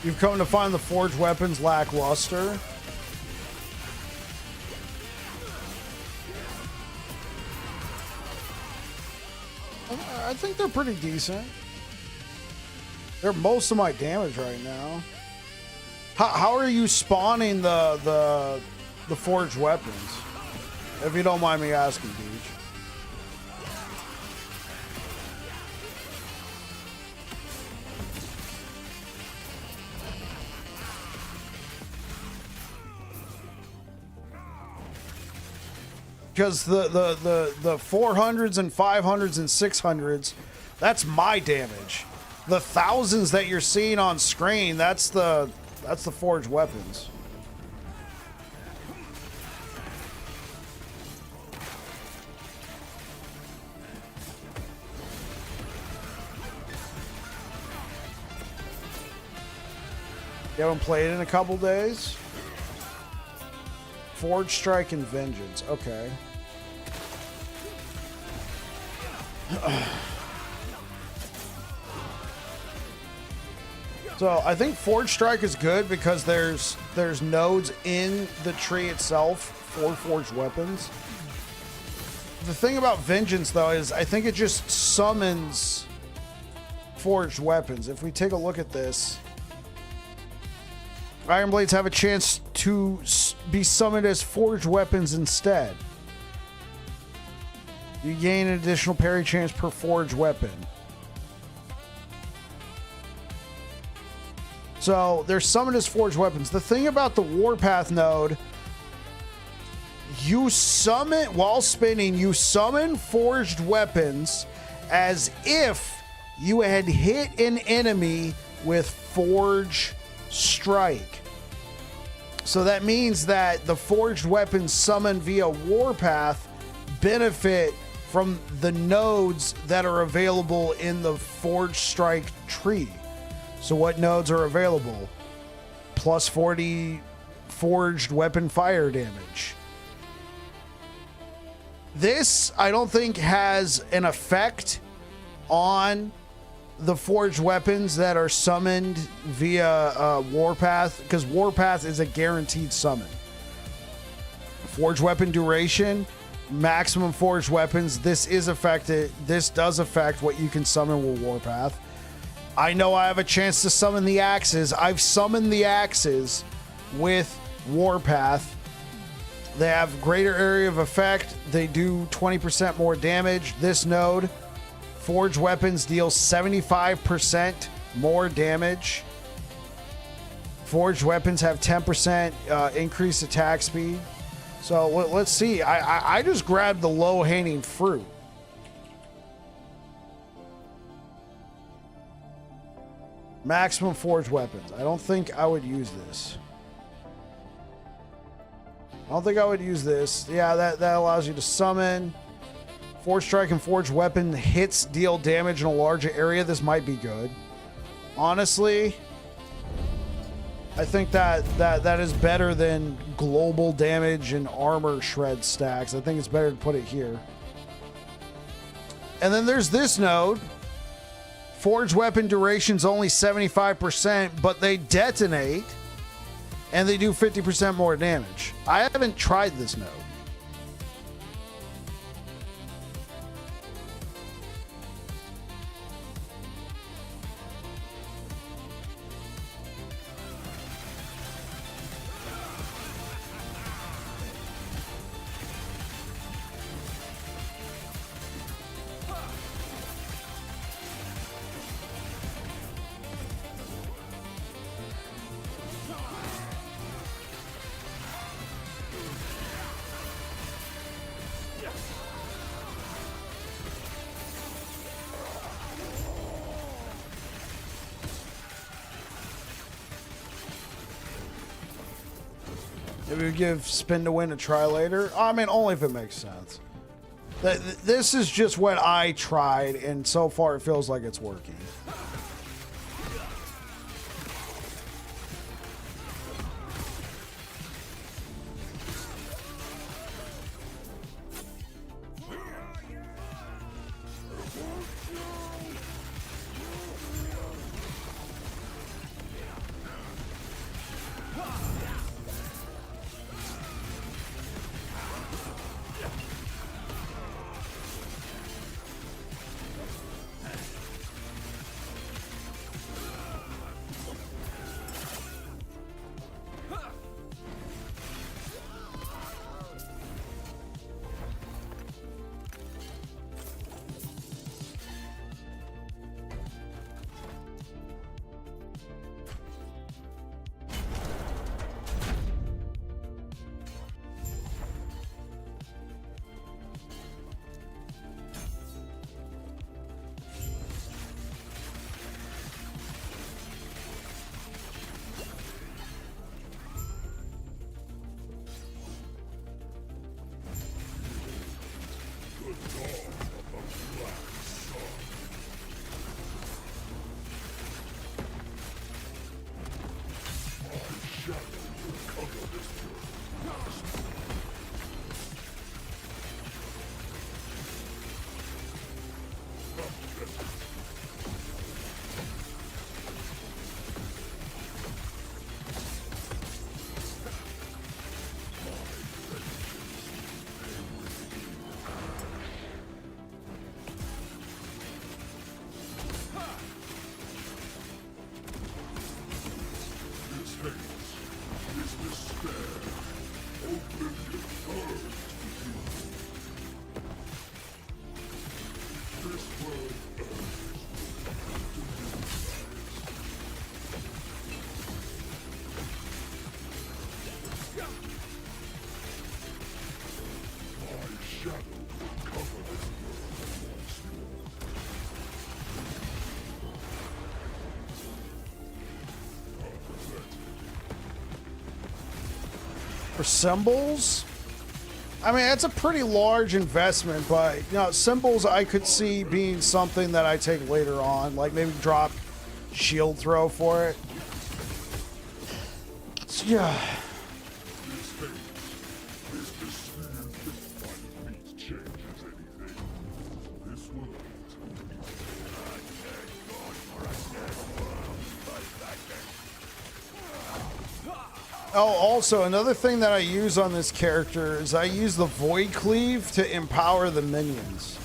You've come to find the forged weapons lackluster. I think they're pretty decent. They're most of my damage right now. How are you spawning the forged weapons? If you don't mind me asking, Deej. Because the 400s and 500s and 600s, that's my damage. The thousands that you're seeing on screen, that's the forged weapons. You haven't played in a couple days? Forge Strike and Vengeance. Okay. So I think Forge Strike is good because there's nodes in the tree itself for forged weapons. The thing about Vengeance though is I think it just summons forged weapons. If we take a look at this, Iron Blades have a chance to be summoned as forged weapons instead. You gain an additional parry chance per forged weapon. So they're summoned as forged weapons. The thing about the Warpath node, you summon, while spinning, you summon forged weapons as if you had hit an enemy with Forge Strike. So that means that the forged weapons summoned via Warpath benefit from the nodes that are available in the Forge Strike tree. So what nodes are available? Plus 40 forged weapon fire damage. This, I don't think, has an effect on the forged weapons that are summoned via Warpath, because Warpath is a guaranteed summon. Forged weapon duration, maximum forged weapons. This does affect what you can summon with Warpath. I know I have a chance to summon the axes. I've summoned the axes with Warpath. They have greater area of effect. They do 20% more damage. This node, forged weapons deal 75% more damage. Forged weapons have 10% increased attack speed. So let's see. I just grabbed the low-hanging fruit. Maximum forged weapons. I don't think I would use this. I don't think I would use this. Yeah, that allows you to summon. Forge Strike and Forged Weapon hits deal damage in a larger area. This might be good. Honestly, I think that is better than global damage and armor shred stacks. I think it's better to put it here. And then there's this node. Forged weapon duration's only 75%, but they detonate and they do 50% more damage. I haven't tried this node. Maybe we give spin to win a try later. I mean, only if it makes sense. This is just what I tried, and so far it feels like it's working. For symbols, I mean, it's a pretty large investment, but, you know, symbols I could see being something that I take later on, like maybe drop shield throw for it. So, yeah. Oh, also, another thing that I use on this character is I use the Void Cleave to empower the minions.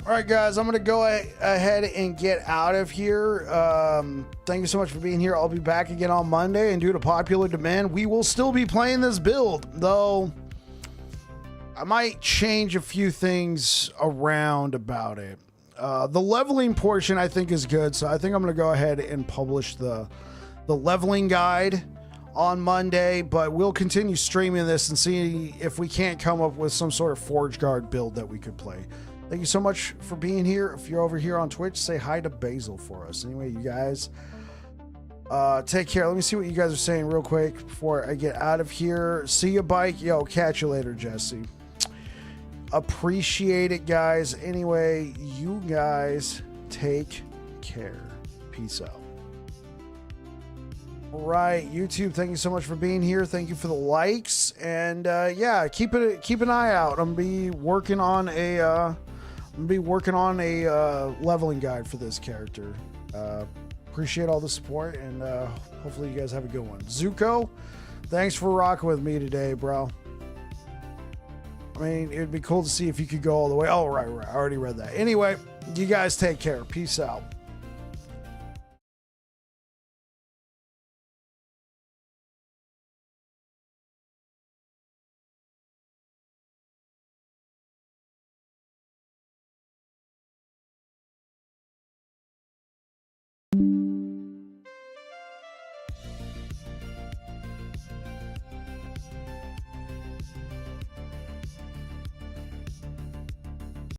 All right, guys, I'm going to go ahead and get out of here. Thank you so much for being here. I'll be back again on Monday, and due to popular demand, we will still be playing this build, though I might change a few things around about it. The leveling portion, I think, is good, so I think I'm going to go ahead and publish the leveling guide on Monday, but we'll continue streaming this and see if we can't come up with some sort of Forge Guard build that we could play. Thank you so much for being here. If you're over here on Twitch, say hi to Basil for us. Anyway, you guys, take care. Let me see what you guys are saying real quick before I get out of here. See you, Bike. Yo, catch you later, Jesse. Appreciate it, guys. Anyway, you guys take care. Peace out. All right, YouTube, thank you so much for being here. Thank you for the likes, and yeah, keep an eye out. I'm gonna be working on a leveling guide for this character. Appreciate all the support, and hopefully you guys have a good one. Zuko, thanks for rocking with me today, bro. I mean, it'd be cool to see if you could go all the way. Oh, right. I already read that. Anyway, you guys take care. Peace out.